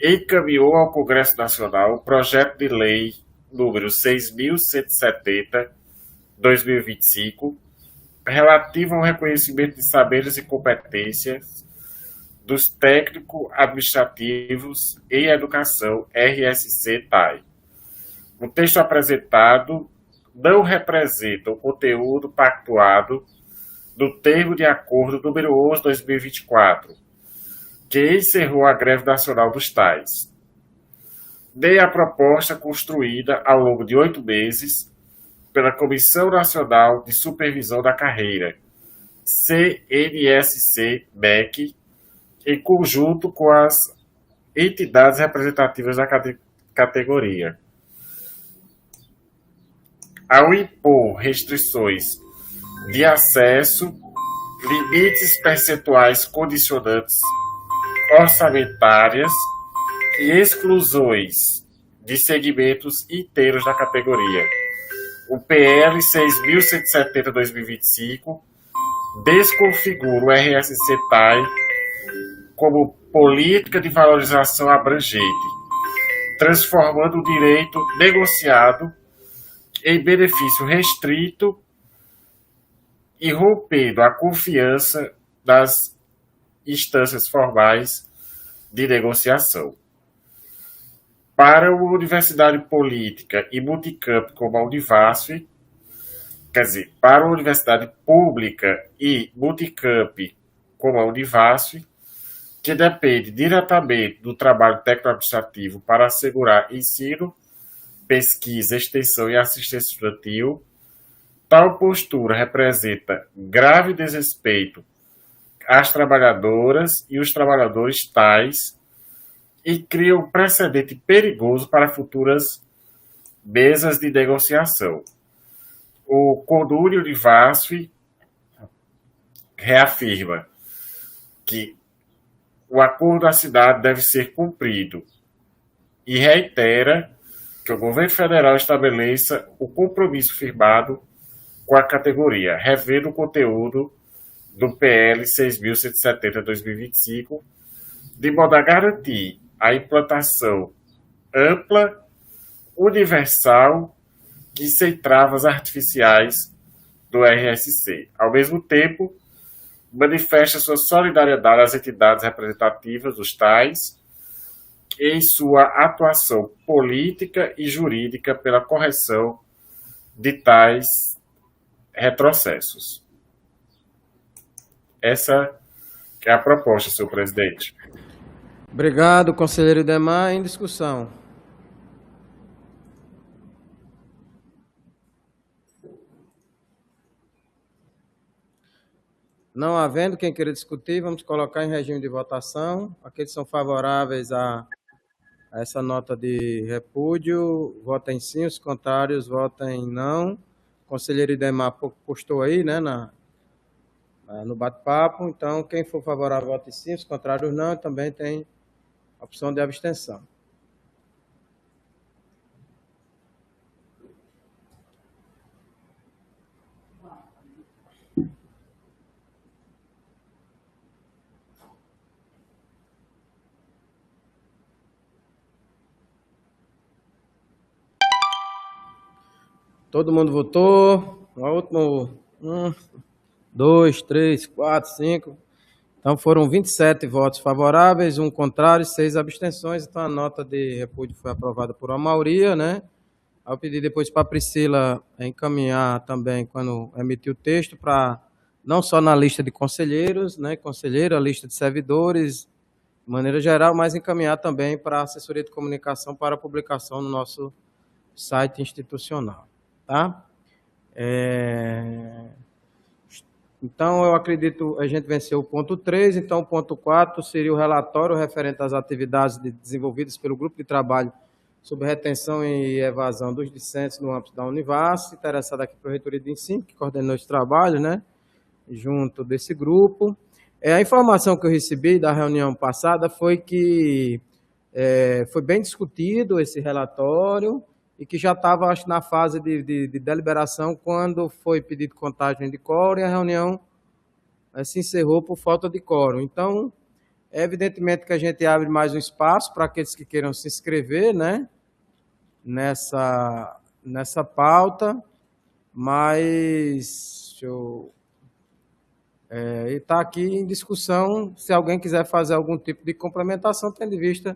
encaminhou ao Congresso Nacional o projeto de lei número 6.170/2025, relativo ao reconhecimento de saberes e competências dos técnicos administrativos em educação RSC-TAI. O texto apresentado não representa o conteúdo pactuado do termo de acordo número 11/2024, que encerrou a greve nacional dos TAIs, nem a proposta construída ao longo de 8 meses pela Comissão Nacional de Supervisão da Carreira, CNSC-MEC, em conjunto com as entidades representativas da categoria. Ao impor restrições de acesso, limites percentuais condicionantes orçamentárias e exclusões de segmentos inteiros da categoria. O PL 6.170/2025 desconfigura o RSC-TAI como política de valorização abrangente, transformando o direito negociado em benefício restrito e rompendo a confiança das instâncias formais de negociação. Para uma universidade política e multicamp como a Univasf, quer dizer, para uma universidade pública e multicamp como a Univasf, que depende diretamente do trabalho técnico-administrativo para assegurar ensino, pesquisa, extensão e assistência estudantil, tal postura representa grave desrespeito às trabalhadoras e os trabalhadores tais e cria um precedente perigoso para futuras mesas de negociação. O CONUNE Univasf reafirma que o acordo assinado deve ser cumprido e reitera que o governo federal estabeleça o compromisso firmado com a categoria, revendo o conteúdo do PL 6.170/2025, de modo a garantir a implantação ampla, universal e sem travas artificiais do RSC. Ao mesmo tempo, manifesta sua solidariedade às entidades representativas dos tais em sua atuação política e jurídica pela correção de tais retrocessos. Essa é a proposta, senhor presidente. Obrigado, conselheiro Idemar. Em discussão. Não havendo quem queira discutir, vamos colocar em regime de votação. Aqueles que são favoráveis a essa nota de repúdio, votem sim, os contrários votem não. O conselheiro Idemar postou aí, né, no bate-papo. Então, quem for favorável, vote sim, os contrários não. Também tem a opção de abstenção. Todo mundo votou. O último, 1, 2, 3, 4, 5. Então, foram 27 votos favoráveis, 1 contrário e 6 abstenções. Então, a nota de repúdio foi aprovada por uma maioria, né? Eu pedi depois para a Priscila encaminhar também, quando emitir o texto, para não só na lista de conselheiros, né? Conselheiro, a lista de servidores, de maneira geral, mas encaminhar também para a assessoria de comunicação para publicação no nosso site institucional. Tá? Então, eu acredito que a gente venceu o ponto 3, então o ponto 4 seria o relatório referente às atividades desenvolvidas pelo Grupo de Trabalho sobre retenção e evasão dos discentes no âmbito da Univasf, interessado aqui pela Reitoria de Ensino, que coordenou esse trabalho, né, junto desse grupo. A informação que eu recebi da reunião passada foi que foi bem discutido esse relatório, e que já estava, acho, na fase de deliberação quando foi pedido contagem de quórum e a reunião se encerrou por falta de quórum. Então, é evidentemente que a gente abre mais um espaço para aqueles que queiram se inscrever, né, nessa pauta, mas está aqui em discussão. Se alguém quiser fazer algum tipo de complementação, tendo em vista,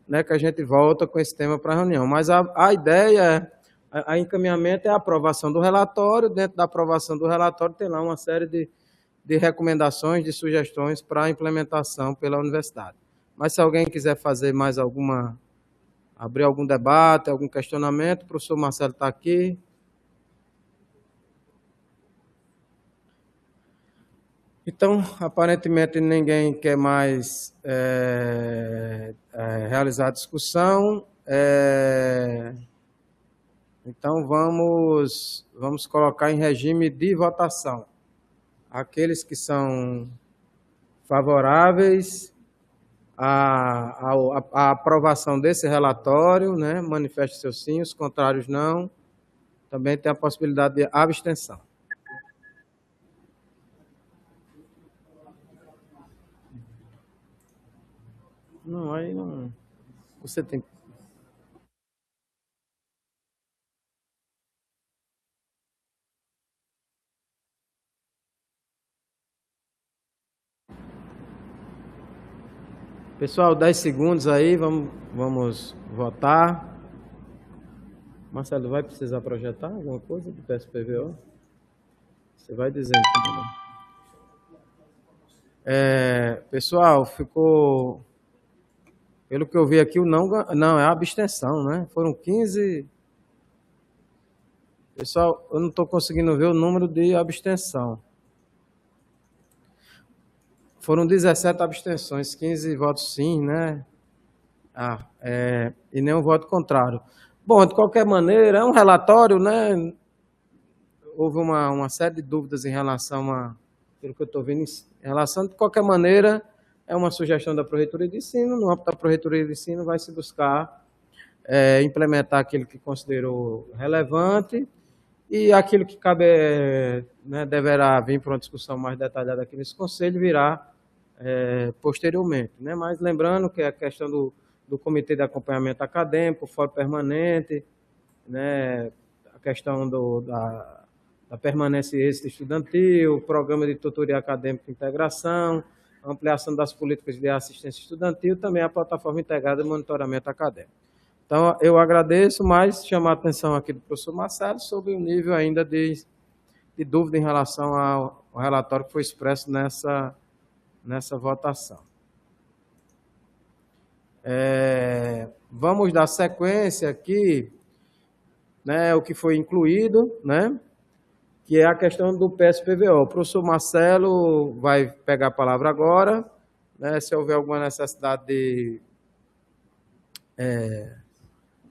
né, que a gente volta com esse tema para a reunião. Mas a ideia, a encaminhamento é a aprovação do relatório. Dentro da aprovação do relatório tem lá uma série de recomendações, de sugestões para a implementação pela universidade. Mas se alguém quiser fazer mais abrir algum debate, algum questionamento, o professor Marcelo está aqui. Então, aparentemente, ninguém quer mais realizar a discussão. Então, vamos colocar em regime de votação. Aqueles que são favoráveis à aprovação desse relatório, né, manifestem seus sim, os contrários não. Também tem a possibilidade de abstenção. Não, aí não. Você tem. Pessoal, 10 segundos aí, vamos votar. Marcelo, vai precisar projetar alguma coisa do PSPVO? Você vai dizendo. Pessoal, ficou. Pelo que eu vi aqui, o não, é a abstenção, né? Foram 15. Pessoal, eu não estou conseguindo ver o número de abstenção. Foram 17 abstenções, 15 votos sim, né? E nenhum voto contrário. Bom, de qualquer maneira, é um relatório, né? Houve uma série de dúvidas em relação pelo que eu estou vendo, em relação, de qualquer maneira, é uma sugestão da Proreitoria de Ensino. No âmbito da Proreitoria de Ensino vai se buscar implementar aquilo que considerou relevante e aquilo que cabe, né, deverá vir para uma discussão mais detalhada aqui nesse Conselho, virá posteriormente, né? Mas lembrando que a questão do Comitê de Acompanhamento Acadêmico, Fórum Permanente, né, a questão da permanência e êxito estudantil, Programa de Tutoria Acadêmica e Integração, ampliação das políticas de assistência estudantil, também a Plataforma Integrada de Monitoramento Acadêmico. Então, eu agradeço, mas chamar a atenção aqui do professor Marcelo sobre o nível ainda de dúvida em relação ao relatório que foi expresso nessa votação. Vamos dar sequência aqui, né, o que foi incluído, né, que é a questão do PSPVO. O professor Marcelo vai pegar a palavra agora, né, se houver alguma necessidade de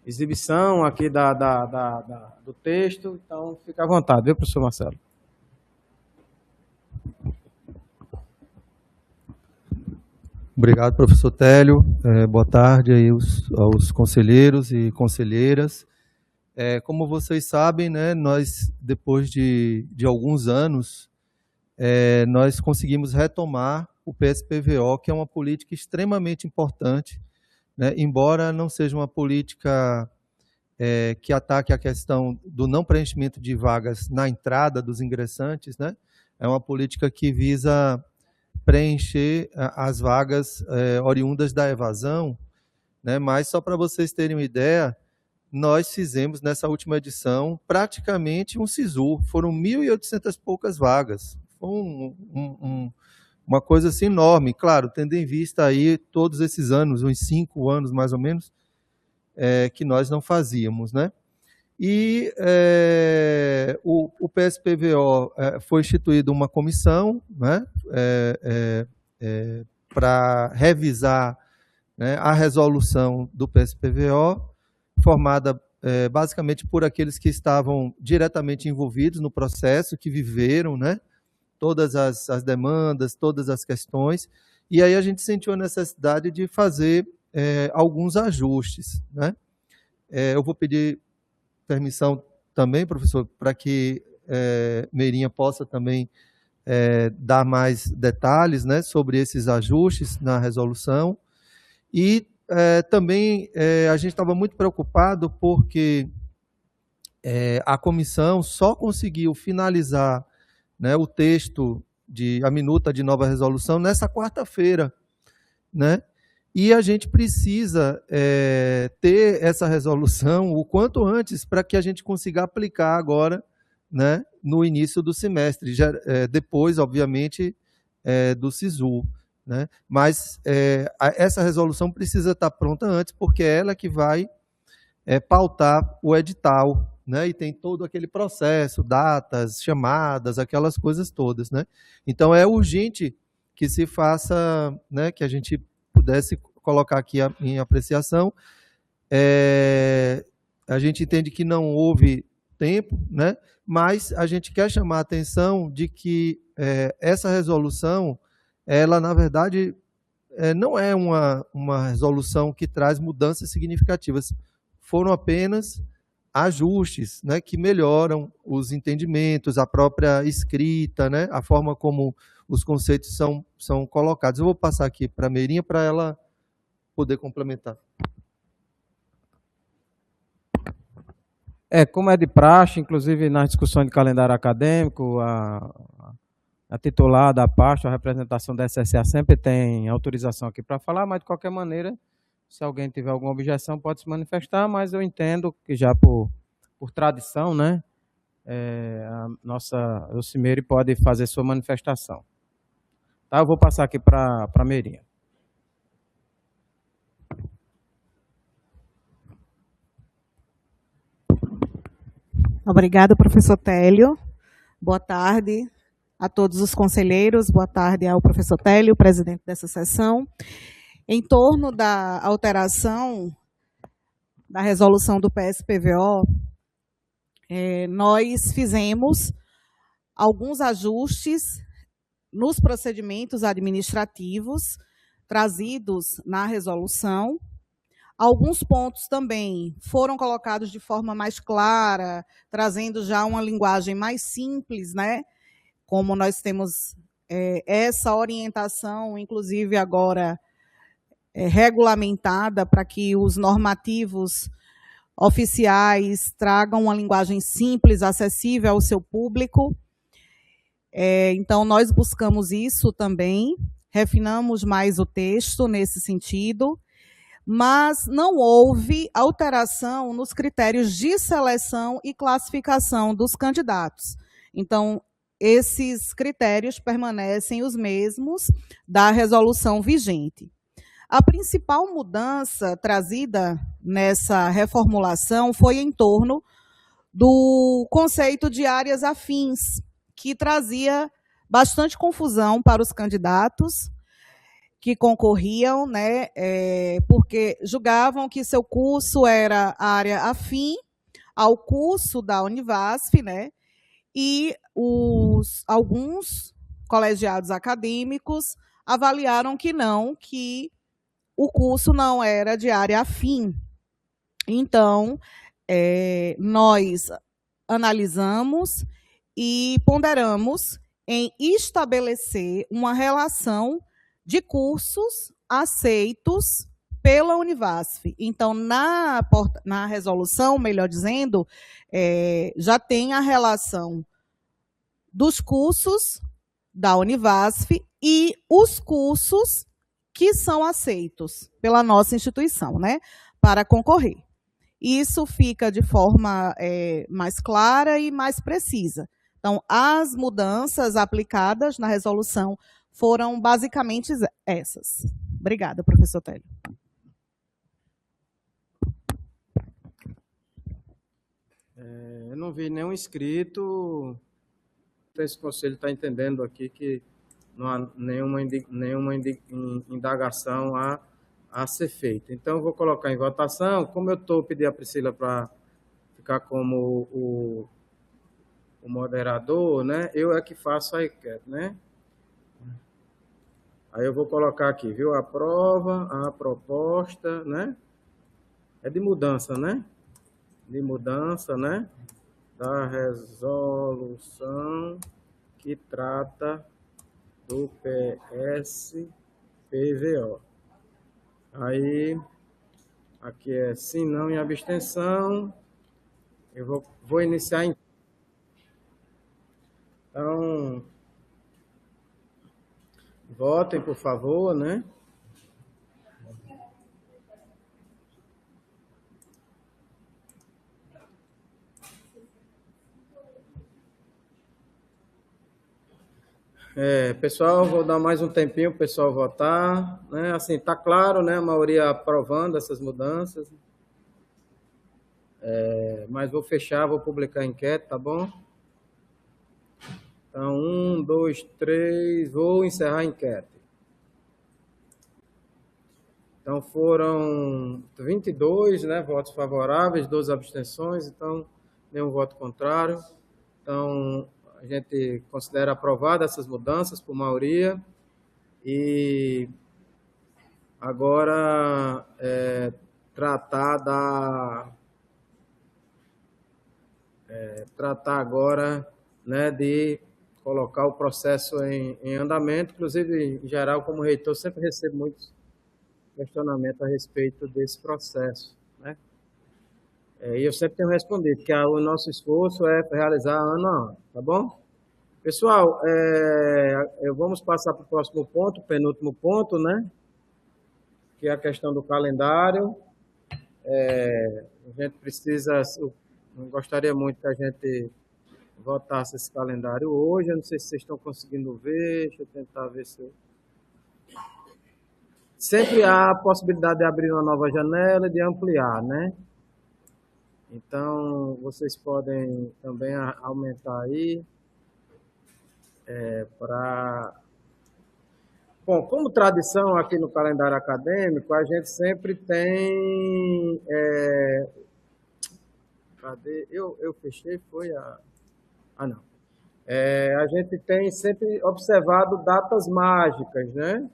exibição aqui do texto, então fica à vontade, viu, professor Marcelo? Obrigado, professor Télio. Boa tarde aí aos conselheiros e conselheiras. Como vocês sabem, né, nós, depois de alguns anos, nós conseguimos retomar o PSPVO, que é uma política extremamente importante, né, embora não seja uma política que ataque a questão do não preenchimento de vagas na entrada dos ingressantes, né, é uma política que visa preencher as vagas oriundas da evasão, né, mas só para vocês terem uma ideia, nós fizemos nessa última edição praticamente um SISU, foram 1.800 e poucas vagas, foi uma coisa assim enorme, claro, tendo em vista aí todos esses anos, uns 5 anos mais ou menos, que nós não fazíamos, né? E o PSPVO foi instituída uma comissão, né, para revisar, né, a resolução do PSPVO, formada basicamente por aqueles que estavam diretamente envolvidos no processo, que viveram, né, todas as demandas, todas as questões, e aí a gente sentiu a necessidade de fazer alguns ajustes, né? Eu vou pedir permissão também, professor, para que Meirinha possa também dar mais detalhes, né, sobre esses ajustes na resolução. E também a gente estava muito preocupado porque a comissão só conseguiu finalizar, né, o texto, a minuta de nova resolução nessa quarta-feira, né? E a gente precisa ter essa resolução o quanto antes para que a gente consiga aplicar agora, né, no início do semestre, já, depois, obviamente, do SISU, né? Mas essa resolução precisa estar pronta antes, porque é ela que vai pautar o edital, né? E tem todo aquele processo, datas, chamadas, aquelas coisas todas, né? Então, é urgente que se faça, né, que a gente pudesse colocar aqui em apreciação. A gente entende que não houve tempo, né? Mas a gente quer chamar a atenção de que essa resolução, ela, na verdade, não é uma resolução que traz mudanças significativas. Foram apenas ajustes, né, que melhoram os entendimentos, a própria escrita, né, a forma como os conceitos são colocados. Eu vou passar aqui para a Meirinha para ela poder complementar. Como é de praxe, inclusive nas discussões de calendário acadêmico, a titular da pasta, a representação da SSA sempre tem autorização aqui para falar, mas de qualquer maneira, se alguém tiver alguma objeção, pode se manifestar, mas eu entendo que já por tradição, né, a nossa Elcimeire pode fazer sua manifestação. Tá, eu vou passar aqui para a Meirinha. Obrigada, professor Télio. Boa tarde a todos os conselheiros, boa tarde ao professor Télio, presidente dessa sessão. Em torno da alteração da resolução do PSPVO, nós fizemos alguns ajustes nos procedimentos administrativos trazidos na resolução. Alguns pontos também foram colocados de forma mais clara, trazendo já uma linguagem mais simples, né? Como nós temos essa orientação, inclusive agora regulamentada, para que os normativos oficiais tragam uma linguagem simples, acessível ao seu público. Então, nós buscamos isso também, refinamos mais o texto nesse sentido, mas não houve alteração nos critérios de seleção e classificação dos candidatos. Então, esses critérios permanecem os mesmos da resolução vigente. A principal mudança trazida nessa reformulação foi em torno do conceito de áreas afins, que trazia bastante confusão para os candidatos que concorriam, né, porque julgavam que seu curso era área afim ao curso da Univasf, né, e alguns colegiados acadêmicos avaliaram que não, que o curso não era de área afim. Então, nós analisamos e ponderamos em estabelecer uma relação de cursos aceitos pela Univasf. Então, na resolução, melhor dizendo, já tem a relação dos cursos da Univasf e os cursos que são aceitos pela nossa instituição, né, para concorrer. Isso fica de forma mais clara e mais precisa. Então, as mudanças aplicadas na resolução foram basicamente essas. Obrigada, professor Télio. Eu não vi nenhum inscrito. Esse conselho está entendendo aqui que não há nenhuma indagação a ser feita. Então, eu vou colocar em votação. Como eu pedi a Priscila para ficar como o moderador, né? Eu é que faço a enquete, né? Aí eu vou colocar aqui, viu? Aprova a proposta, né? É de mudança, né? De mudança, né? Da resolução que trata do PSPVO. Aí, aqui é sim, não e abstenção. Eu vou iniciar. Então, votem, por favor, né? Pessoal, vou dar mais um tempinho para o pessoal votar, né? Assim, tá claro, né? A maioria aprovando essas mudanças. Mas vou fechar, vou publicar a enquete, tá bom? Então, 1, 2, 3, vou encerrar a enquete. Então, foram 22, né, votos favoráveis, 12 abstenções, então, nenhum voto contrário. Então, a gente considera aprovada essas mudanças por maioria. E agora, tratar agora, né, de colocar o processo em andamento. Inclusive, em geral, como reitor, sempre recebo muitos questionamento a respeito desse processo, né? E eu sempre tenho respondido que o nosso esforço é realizar ano a ano, tá bom? Pessoal, vamos passar para o próximo ponto, penúltimo ponto, né? Que é a questão do calendário. A gente precisa, eu gostaria muito que a gente votasse esse calendário hoje. Eu não sei se vocês estão conseguindo ver, deixa eu tentar ver se eu... Sempre há a possibilidade de abrir uma nova janela e de ampliar, né? Então, vocês podem também aumentar aí para... Bom, como tradição aqui no calendário acadêmico, a gente sempre tem... Cadê? Eu fechei, foi a... Ah, não. A gente tem sempre observado datas mágicas, né?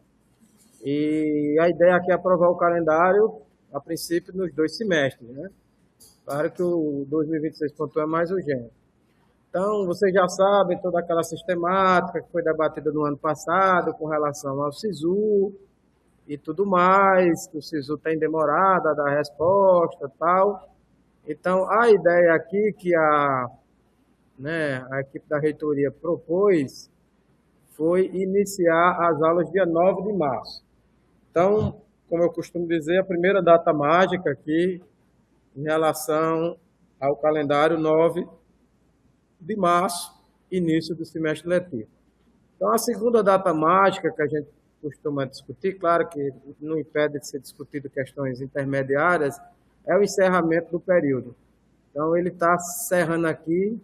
E a ideia aqui é aprovar o calendário, a princípio, nos 2 semestres, né? Claro que o 2026.1 é mais urgente. Então, vocês já sabem toda aquela sistemática que foi debatida no ano passado com relação ao SISU e tudo mais, que o SISU tem demorado a dar resposta e tal. Então, a ideia aqui que a equipe da reitoria propôs foi iniciar as aulas dia 9 de março. Então, como eu costumo dizer, a primeira data mágica aqui em relação ao calendário 9 de março, início do semestre letivo. Então, a segunda data mágica que a gente costuma discutir, claro que não impede de ser discutido questões intermediárias, é o encerramento do período. Então, ele está encerrando aqui,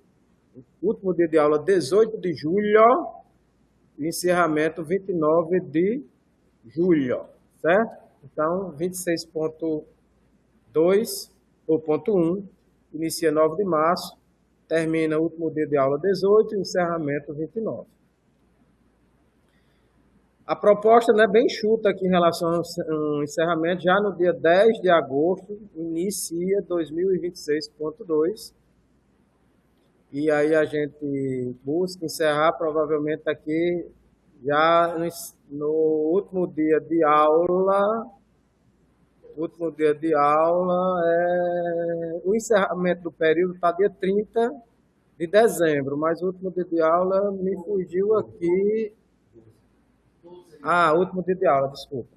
o último dia de aula, 18 de julho, e encerramento 29 de julho, certo? Então, 26.2, ou ponto 1, inicia 9 de março, termina o último dia de aula 18 e encerramento 29. A proposta é bem chuta aqui em relação ao encerramento, já no dia 10 de agosto, inicia 2026.2, e aí a gente busca encerrar provavelmente aqui já no último dia de aula. O último dia de aula o encerramento do período está dia 30 de dezembro, mas o último dia de aula me fugiu aqui. O último dia de aula, desculpa.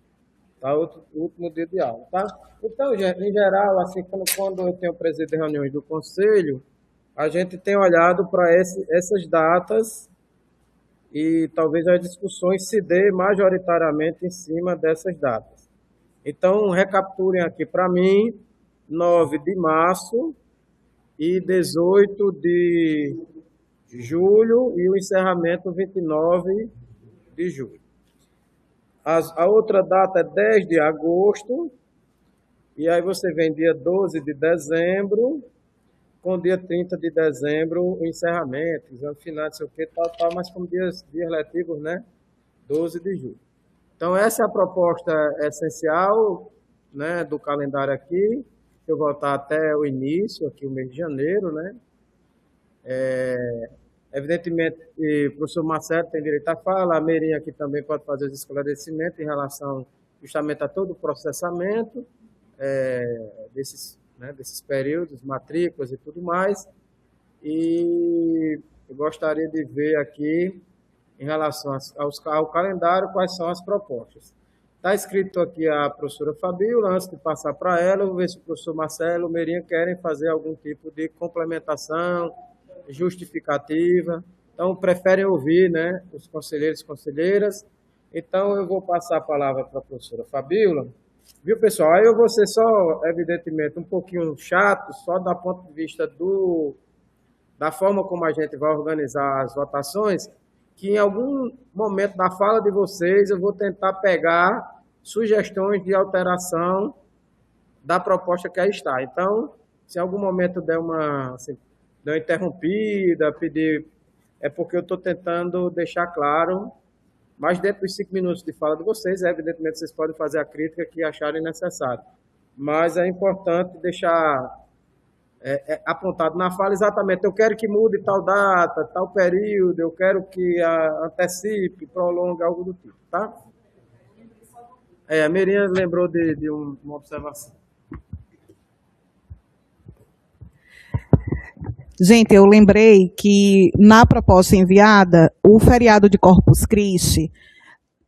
Tá, o último dia de aula, tá? Então, gente, em geral, assim, quando eu tenho presidido reuniões do conselho, a gente tem olhado para essas datas e talvez as discussões se dê majoritariamente em cima dessas datas. Então, recapturem aqui para mim, 9 de março e 18 de julho e o encerramento 29 de julho. A outra data é 10 de agosto e aí você vem dia 12 de dezembro, com dia 30 de dezembro o encerramento, exame final, não sei o que, tal, mas como dias letivos, né? 12 de julho. Então, essa é a proposta essencial, né, do calendário aqui. Eu vou voltar até o início, aqui o mês de janeiro, né? Evidentemente, o professor Marcelo tem direito à fala, a Meirinha aqui também pode fazer os esclarecimentos em relação justamente a todo o processamento desses períodos, matrículas e tudo mais. E eu gostaria de ver aqui, em relação ao calendário, quais são as propostas. Está escrito aqui a professora Fabíola, antes de passar para ela, eu vou ver se o professor Marcelo e o Meirinha querem fazer algum tipo de complementação, justificativa. Então, preferem ouvir, né, os conselheiros e conselheiras. Então, eu vou passar a palavra para a professora Fabíola. Viu, pessoal? Aí eu vou ser só, evidentemente, um pouquinho chato, só do ponto de vista da forma como a gente vai organizar as votações, que em algum momento da fala de vocês eu vou tentar pegar sugestões de alteração da proposta que aí está. Então, se em algum momento der uma interrompida, pedir, é porque eu estou tentando deixar claro, mas dentro dos 5 minutos de fala de vocês, evidentemente vocês podem fazer a crítica que acharem necessário. Mas é importante deixar apontado na fala exatamente, eu quero que mude tal data, tal período, eu quero que antecipe, prolongue, algo do tipo, tá? A Miriam lembrou de uma observação. Gente, eu lembrei que na proposta enviada, o feriado de Corpus Christi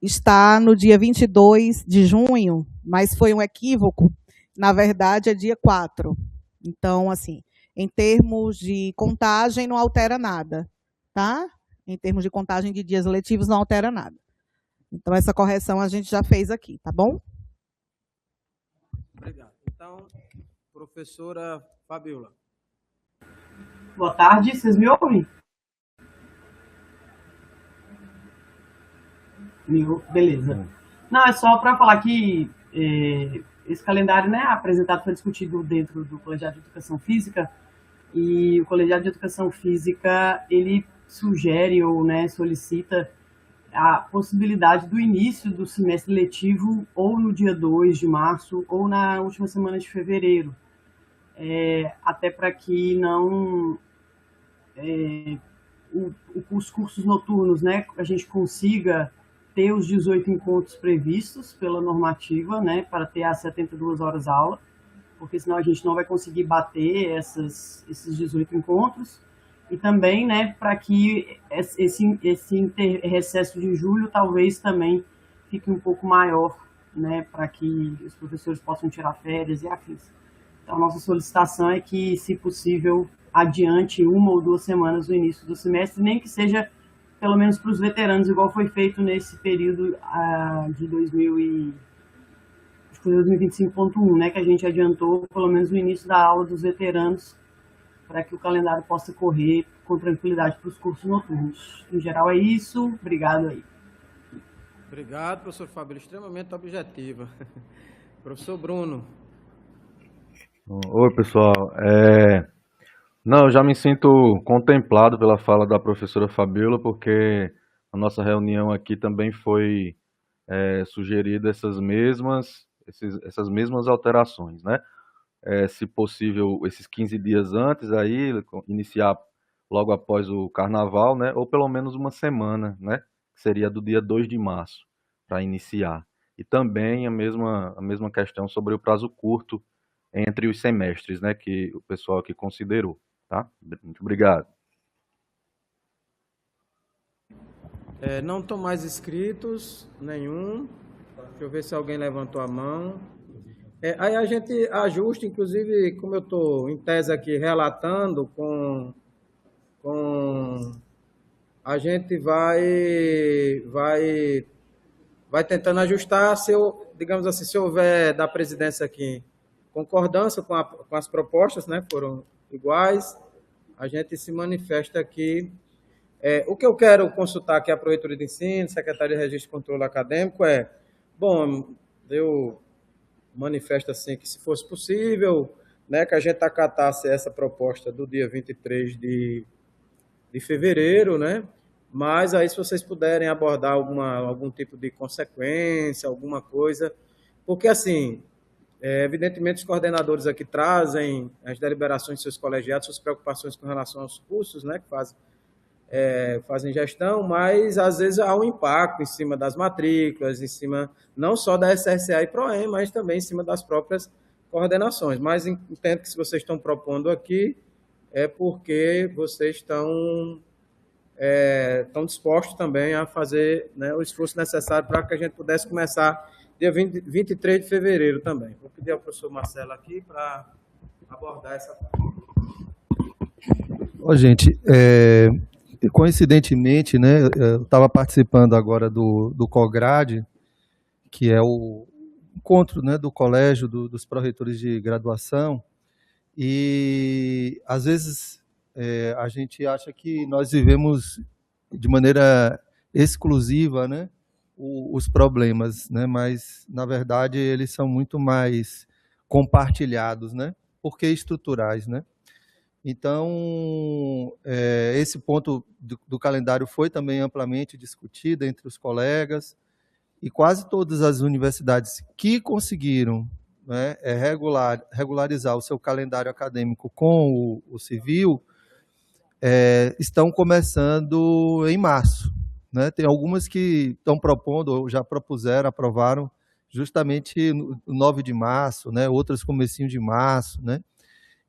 está no dia 22 de junho, mas foi um equívoco. Na verdade, é dia 4. Então, assim, em termos de contagem, não altera nada, tá? Em termos de contagem de dias letivos, não altera nada. Então, essa correção a gente já fez aqui, tá bom? Obrigado. Então, professora Fabiola. Boa tarde, vocês me ouvem? Beleza. Não, é só para falar que esse calendário, né, apresentado, foi discutido dentro do Colegiado de Educação Física, e o Colegiado de Educação Física, ele sugere ou, né, solicita a possibilidade do início do semestre letivo ou no dia 2 de março ou na última semana de fevereiro. Até para que não os cursos noturnos, né, a gente consiga ter os 18 encontros previstos pela normativa, né, para ter as 72 horas aula, porque senão a gente não vai conseguir bater esses 18 encontros, e também, né, para que esse recesso de julho talvez também fique um pouco maior, né, para que os professores possam tirar férias e afins. Então, a nossa solicitação é que, se possível, adiante 1 ou 2 semanas o início do semestre, nem que seja, pelo menos para os veteranos, igual foi feito nesse período de 2025.1, né, que a gente adiantou pelo menos o início da aula dos veteranos, para que o calendário possa correr com tranquilidade para os cursos noturnos. Em geral é isso. Obrigado aí. Obrigado, professor Fabíola, extremamente objetiva. Professor Bruno. Oi, pessoal. Não, eu já me sinto contemplado pela fala da professora Fabíola, porque a nossa reunião aqui também foi sugerida essas mesmas alterações, né? Se possível, esses 15 dias antes, aí iniciar logo após o carnaval, né? Ou pelo menos uma semana, né? Que seria do dia 2 de março, para iniciar. E também a mesma questão sobre o prazo curto entre os semestres, né? Que o pessoal aqui considerou, tá? Muito obrigado. Não estão mais inscritos, nenhum. Deixa eu ver se alguém levantou a mão. Aí a gente ajusta, inclusive, como eu estou em tese aqui relatando, a gente vai tentando ajustar, digamos assim, se houver da presidência aqui concordância com as propostas, né, foram iguais, a gente se manifesta aqui. O que eu quero consultar aqui a Proreitoria de Ensino, Secretaria de Registro e Controle Acadêmico eu manifesto assim que, se fosse possível, né, que a gente acatasse essa proposta do dia 23 de fevereiro, né? Mas aí, se vocês puderem abordar algum tipo de consequência, alguma coisa, porque assim, evidentemente os coordenadores aqui trazem as deliberações de seus colegiados, suas preocupações com relação aos cursos, né, que fazem gestão, mas às vezes há um impacto em cima das matrículas, em cima não só da SRCA e PROEM, mas também em cima das próprias coordenações. Mas entendo que, se vocês estão propondo aqui, é porque vocês estão dispostos também a fazer, né, o esforço necessário para que a gente pudesse começar dia 23 de fevereiro também. Vou pedir ao professor Marcelo aqui para abordar essa parte. Gente, coincidentemente, né, eu estava participando agora do COGRAD, que é o encontro, né, do colégio dos pró-reitores de graduação, e às vezes a gente acha que nós vivemos de maneira exclusiva, né, os problemas, né, mas na verdade eles são muito mais compartilhados, né, porque estruturais, né. Então, esse ponto do calendário foi também amplamente discutido entre os colegas, e quase todas as universidades que conseguiram, né, regularizar o seu calendário acadêmico com o civil, estão começando em março, né? Tem algumas que estão propondo, ou já propuseram, aprovaram, justamente no 9 de março, né, outras comecinho de março, né,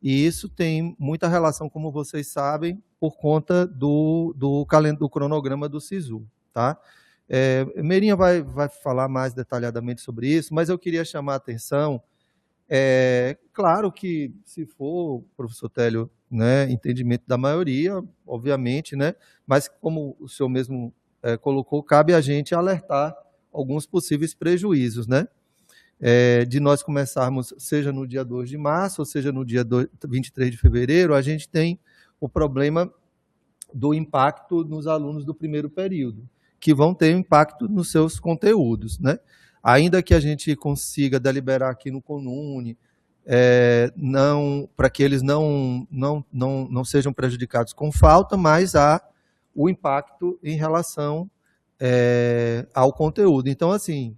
e isso tem muita relação, como vocês sabem, por conta do cronograma do SISU, tá? Meirinha vai falar mais detalhadamente sobre isso, mas eu queria chamar a atenção, claro que, se for, professor Télio, né, entendimento da maioria, obviamente, né, mas como o senhor mesmo colocou, cabe a gente alertar alguns possíveis prejuízos, né, de nós começarmos, seja no dia 2 de março, ou seja no dia 23 de fevereiro, a gente tem o problema do impacto nos alunos do primeiro período, que vão ter impacto nos seus conteúdos, né? Ainda que a gente consiga deliberar aqui no CONUNE, para que eles não sejam prejudicados com falta, mas há o impacto em relação ao conteúdo. Então, assim,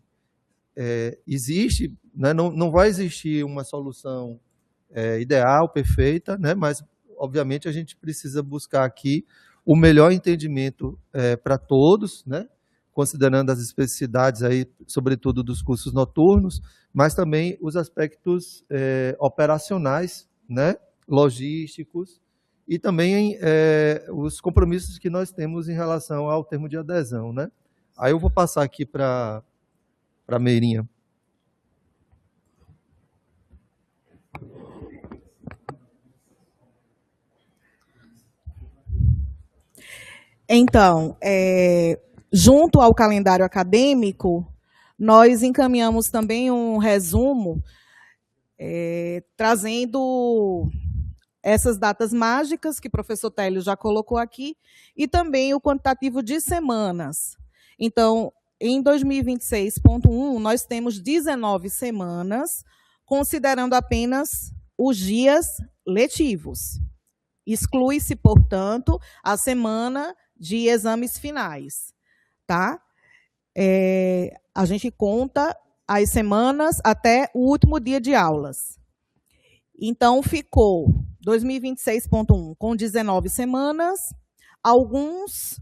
existe, né, não vai existir uma solução ideal, perfeita, né, mas, obviamente, a gente precisa buscar aqui o melhor entendimento para todos, né, considerando as especificidades, aí, sobretudo dos cursos noturnos, mas também os aspectos operacionais, né, logísticos, e também os compromissos que nós temos em relação ao termo de adesão, né. Aí eu vou passar aqui para a Meirinha. Então, junto ao calendário acadêmico, nós encaminhamos também um resumo trazendo essas datas mágicas que o professor Télio já colocou aqui e também o quantitativo de semanas. Então, em 2026.1, nós temos 19 semanas, considerando apenas os dias letivos. Exclui-se, portanto, a semana de exames finais, tá? A gente conta as semanas até o último dia de aulas. Então, ficou 2026.1 com 19 semanas. Alguns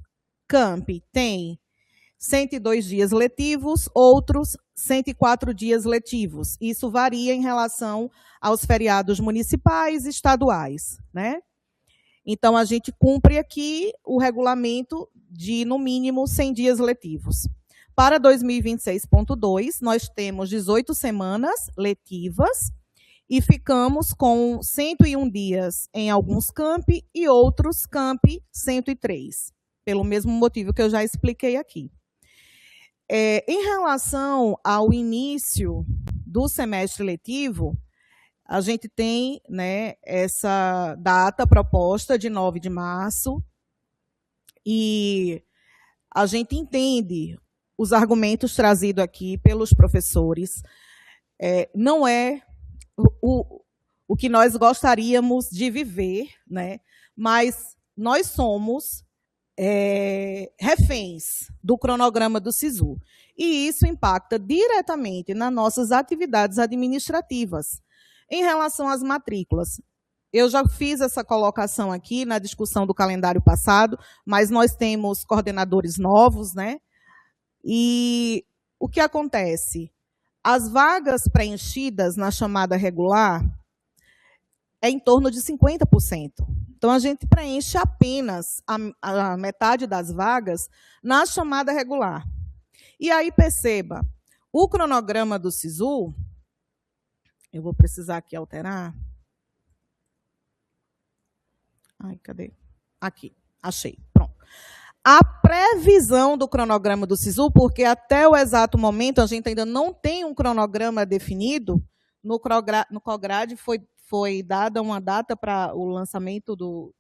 campi têm 102 dias letivos, outros 104 dias letivos. Isso varia em relação aos feriados municipais e estaduais, né? Então, a gente cumpre aqui o regulamento de, no mínimo, 100 dias letivos. Para 2026.2, nós temos 18 semanas letivas e ficamos com 101 dias em alguns campi e outros campi 103, pelo mesmo motivo que eu já expliquei aqui. Em relação ao início do semestre letivo, a gente tem, né, essa data proposta de 9 de março e a gente entende os argumentos trazidos aqui pelos professores. Não é o que nós gostaríamos de viver, né, mas nós somos reféns do cronograma do SISU. E isso impacta diretamente nas nossas atividades administrativas. Em relação às matrículas, eu já fiz essa colocação aqui na discussão do calendário passado, mas nós temos coordenadores novos, né? E o que acontece? As vagas preenchidas na chamada regular é em torno de 50%. Então, a gente preenche apenas a metade das vagas na chamada regular. E aí, perceba, o cronograma do SISU, eu vou precisar aqui alterar. Ai, cadê? Aqui, achei, pronto. A previsão do cronograma do SISU, porque até o exato momento a gente ainda não tem um cronograma definido, no COGRAD foi dada uma data para o lançamento do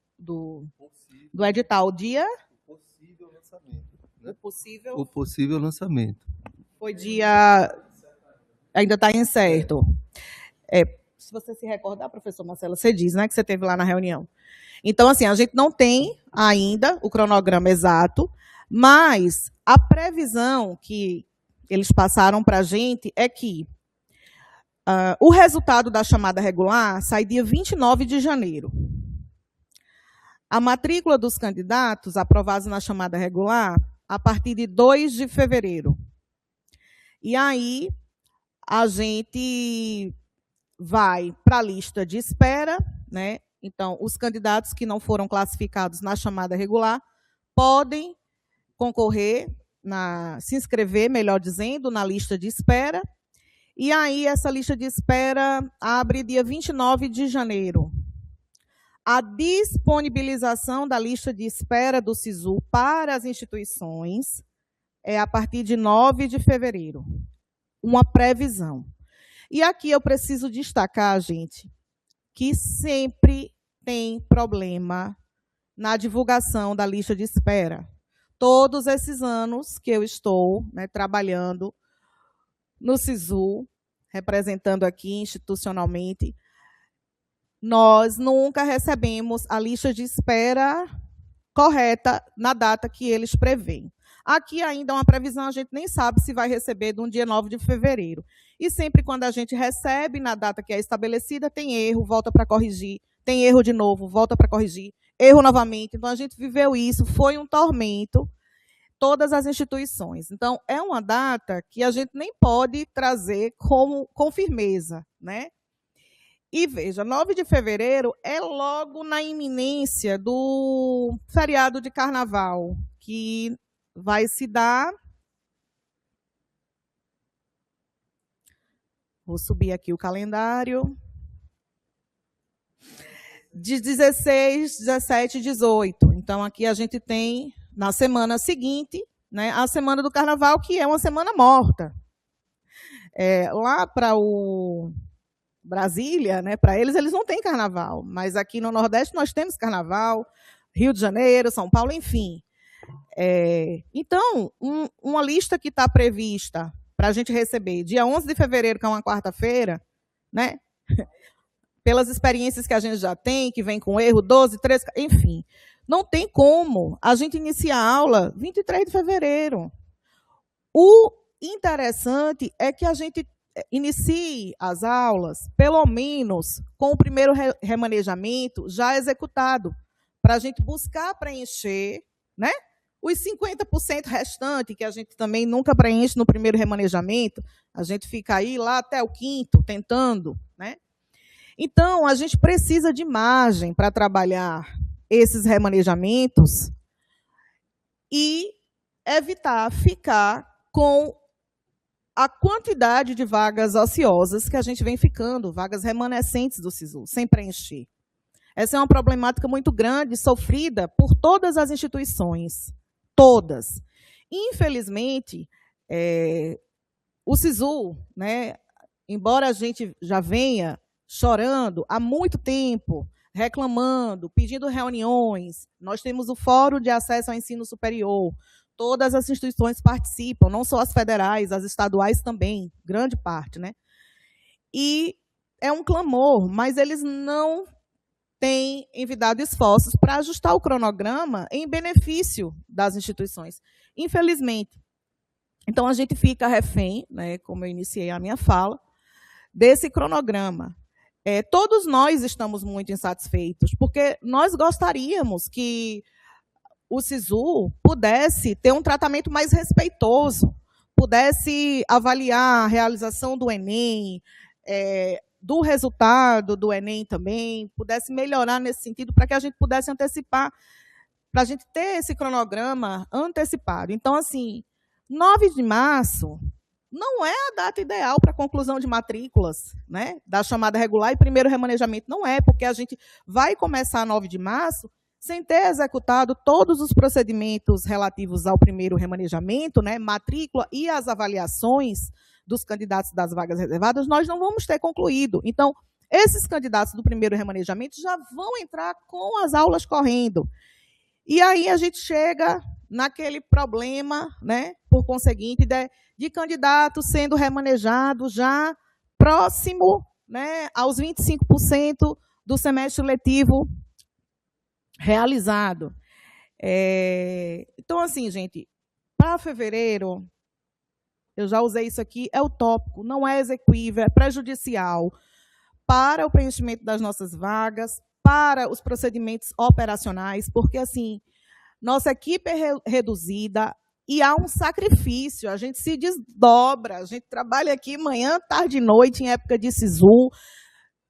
edital. Dia? O possível lançamento. Né? O possível lançamento. Foi dia... Ainda está incerto. Se você se recordar, professor Marcelo, você diz, né, que você esteve lá na reunião. Então, assim, a gente não tem ainda o cronograma exato, mas a previsão que eles passaram para a gente é que o resultado da chamada regular sai dia 29 de janeiro. A matrícula dos candidatos aprovados na chamada regular a partir de 2 de fevereiro. E aí, a gente vai para a lista de espera, né? Então, os candidatos que não foram classificados na chamada regular podem concorrer, se inscrever, melhor dizendo, na lista de espera. E aí, essa lista de espera abre dia 29 de janeiro. A disponibilização da lista de espera do SISU para as instituições é a partir de 9 de fevereiro. Uma previsão. E aqui eu preciso destacar, gente, que sempre tem problema na divulgação da lista de espera. Todos esses anos que eu estou, né, trabalhando no SISU, representando aqui institucionalmente, nós nunca recebemos a lista de espera correta na data que eles prevêem. Aqui ainda é uma previsão, a gente nem sabe se vai receber no dia 9 de fevereiro. E sempre quando a gente recebe na data que é estabelecida, tem erro, volta para corrigir, tem erro de novo, volta para corrigir, erro novamente. Então, a gente viveu isso, foi um tormento, todas as instituições. Então, é uma data que a gente nem pode trazer com firmeza, né? E veja, 9 de fevereiro é logo na iminência do feriado de carnaval, que vai se dar... Vou subir aqui o calendário. De 16, 17 e 18. Então, aqui a gente tem, na semana seguinte, né, a semana do carnaval, que é uma semana morta. Lá para o Brasília, né, para eles não têm carnaval. Mas aqui no Nordeste nós temos carnaval, Rio de Janeiro, São Paulo, enfim. Então, uma lista que está prevista para a gente receber dia 11 de fevereiro, que é uma quarta-feira, né? Pelas experiências que a gente já tem, que vem com erro, 12, 13, enfim. Não tem como a gente iniciar a aula 23 de fevereiro. O interessante é que a gente inicie as aulas, pelo menos, com o primeiro remanejamento já executado, para a gente buscar preencher, né, os 50% restantes, que a gente também nunca preenche no primeiro remanejamento, a gente fica aí lá até o quinto, tentando, né? Então, a gente precisa de margem para trabalhar esses remanejamentos e evitar ficar com a quantidade de vagas ociosas que a gente vem ficando, vagas remanescentes do SISU, sem preencher. Essa é uma problemática muito grande, sofrida por todas as instituições, todas. Infelizmente, o SISU, né, embora a gente já venha chorando há muito tempo, reclamando, pedindo reuniões, nós temos o Fórum de Acesso ao Ensino Superior, todas as instituições participam, não só as federais, as estaduais também, grande parte, né? E é um clamor, mas eles não têm envidado esforços para ajustar o cronograma em benefício das instituições, infelizmente. Então, a gente fica refém, né, como eu iniciei a minha fala, desse cronograma. Todos nós estamos muito insatisfeitos, porque nós gostaríamos que o SISU pudesse ter um tratamento mais respeitoso, pudesse avaliar a realização do Enem, do resultado do Enem também, pudesse melhorar nesse sentido, para que a gente pudesse antecipar, para a gente ter esse cronograma antecipado. Então, assim, 9 de março não é a data ideal para a conclusão de matrículas, né, da chamada regular e primeiro remanejamento. Não é, porque a gente vai começar 9 de março sem ter executado todos os procedimentos relativos ao primeiro remanejamento, né, matrícula e as avaliações dos candidatos das vagas reservadas, nós não vamos ter concluído. Então, esses candidatos do primeiro remanejamento já vão entrar com as aulas correndo. E aí a gente chega naquele problema, né, por conseguinte, de candidato sendo remanejado já próximo, né, aos 25% do semestre letivo realizado. Então, assim, gente, para fevereiro, eu já usei isso aqui, é utópico, não é execuível, é prejudicial para o preenchimento das nossas vagas, para os procedimentos operacionais, porque, assim, nossa equipe é reduzida, E há um sacrifício, a gente se desdobra, a gente trabalha aqui manhã, tarde e noite, em época de SISU,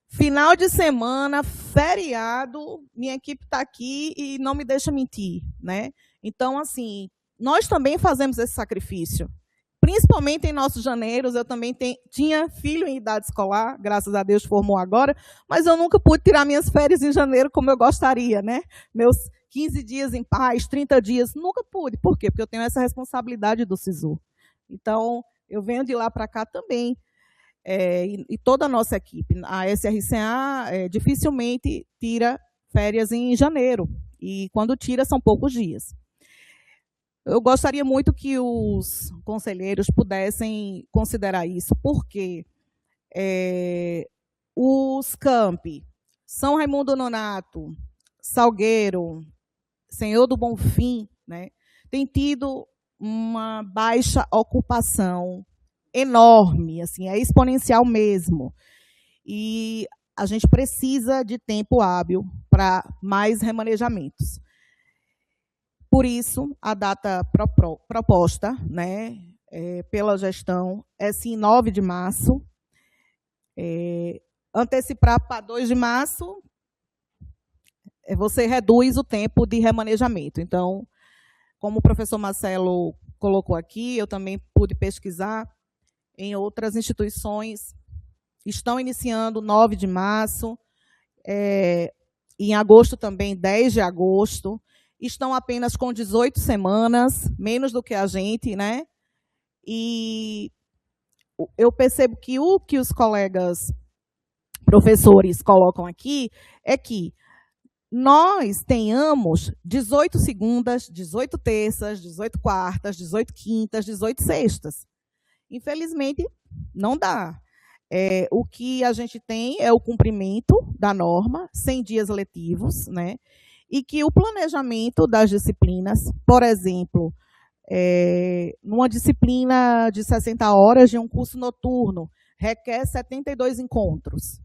final de semana, feriado, minha equipe está aqui e não me deixa mentir, né? Então, assim, nós também fazemos esse sacrifício. Principalmente em nossos janeiros, eu também tinha filho em idade escolar, graças a Deus formou agora, mas eu nunca pude tirar minhas férias em janeiro como eu gostaria, né? Meus 15 dias em paz, 30 dias, nunca pude. Por quê? Porque eu tenho essa responsabilidade do SISU. Então, eu venho de lá para cá também, e toda a nossa equipe. A SRCA dificilmente tira férias em janeiro, e quando tira são poucos dias. Eu gostaria muito que os conselheiros pudessem considerar isso, porque os campi, São Raimundo Nonato, Salgueiro, Senhor do Bonfim, né, tem tido uma baixa ocupação enorme, assim, é exponencial mesmo. E a gente precisa de tempo hábil para mais remanejamentos. Por isso, a data proposta, né, pela gestão é sim 9 de março. Antecipar para 2 de março, você reduz o tempo de remanejamento. Então, como o professor Marcelo colocou aqui, eu também pude pesquisar em outras instituições, estão iniciando 9 de março, em agosto também, 10 de agosto, estão apenas com 18 semanas, menos do que a gente, né? E eu percebo que o que os colegas professores colocam aqui é que nós tenhamos 18 segundas, 18 terças, 18 quartas, 18 quintas, 18 sextas. Infelizmente, não dá. O que a gente tem é o cumprimento da norma, 100 dias letivos, né? E que o planejamento das disciplinas, por exemplo, numa disciplina de 60 horas de um curso noturno, requer 72 encontros.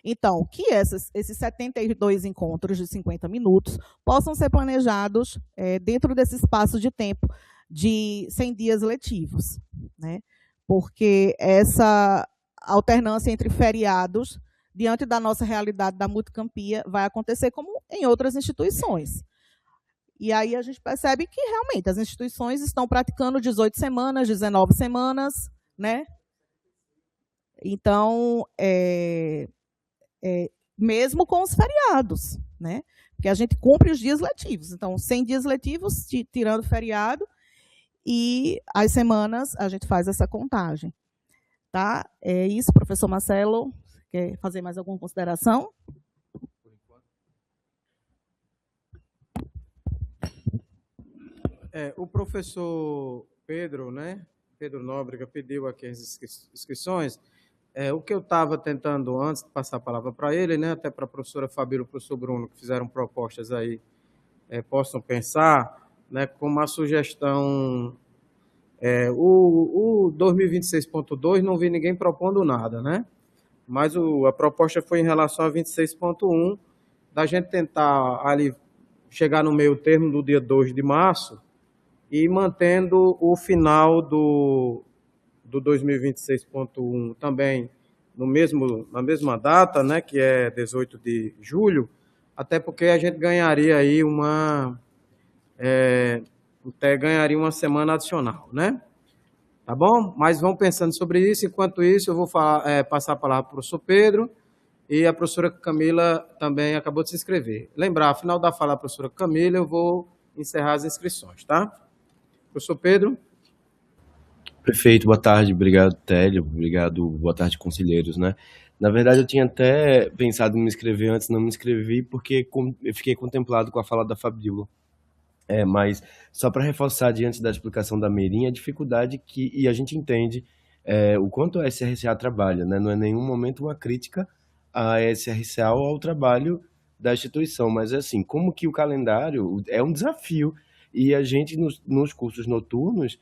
Então, que esses 72 encontros de 50 minutos possam ser planejados dentro desse espaço de tempo de 100 dias letivos, né? Porque essa alternância entre feriados, diante da nossa realidade da multicampia, vai acontecer como em outras instituições. E aí a gente percebe que, realmente, as instituições estão praticando 18 semanas, 19 semanas, né? Então, mesmo com os feriados, né? Porque a gente cumpre os dias letivos. Então, 100 dias letivos, tirando feriado, e as semanas a gente faz essa contagem. Tá? É isso, professor Marcelo. Quer fazer mais alguma consideração? O professor Pedro, né? Pedro Nóbrega pediu aqui as inscrições. O que eu estava tentando, antes de passar a palavra para ele, né, até para a professora Fabíola e o professor Bruno, que fizeram propostas aí, possam pensar, né, como a sugestão, o 2026.2, não vi ninguém propondo nada, né? Mas a proposta foi em relação a 26.1, da gente tentar ali chegar no meio termo do dia 2 de março e mantendo o final do 2026.1 também na mesma data, né, que é 18 de julho, até porque a gente ganharia aí ganharia uma semana adicional, né? Tá bom? Mas vão pensando sobre isso. Enquanto isso, eu vou passar a palavra para o professor Pedro, e a professora Camila também acabou de se inscrever. Lembrar, ao final da fala da professora Camila, eu vou encerrar as inscrições, tá? Professor Pedro. Perfeito, boa tarde, obrigado, Télio, obrigado, boa tarde, conselheiros, né? Na verdade, eu tinha até pensado em me inscrever antes, não me inscrevi porque eu fiquei contemplado com a fala da Fabíola. Mas só para reforçar, diante da explicação da Meirinha, a dificuldade e a gente entende o quanto a SRCA trabalha, né? Não é em nenhum momento uma crítica à SRCA ou ao trabalho da instituição, mas é assim, como que o calendário é um desafio, e a gente, nos cursos noturnos,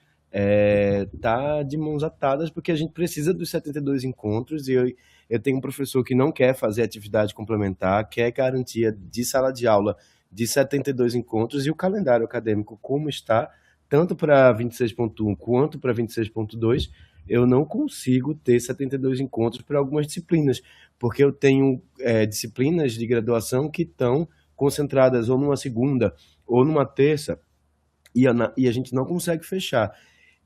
tá de mãos atadas, porque a gente precisa dos 72 encontros, e eu tenho um professor que não quer fazer atividade complementar, quer garantia de sala de aula de 72 encontros, e o calendário acadêmico como está tanto para 26.1 quanto para 26.2, eu não consigo ter 72 encontros para algumas disciplinas, porque eu tenho disciplinas de graduação que estão concentradas ou numa segunda ou numa terça, e a gente não consegue fechar.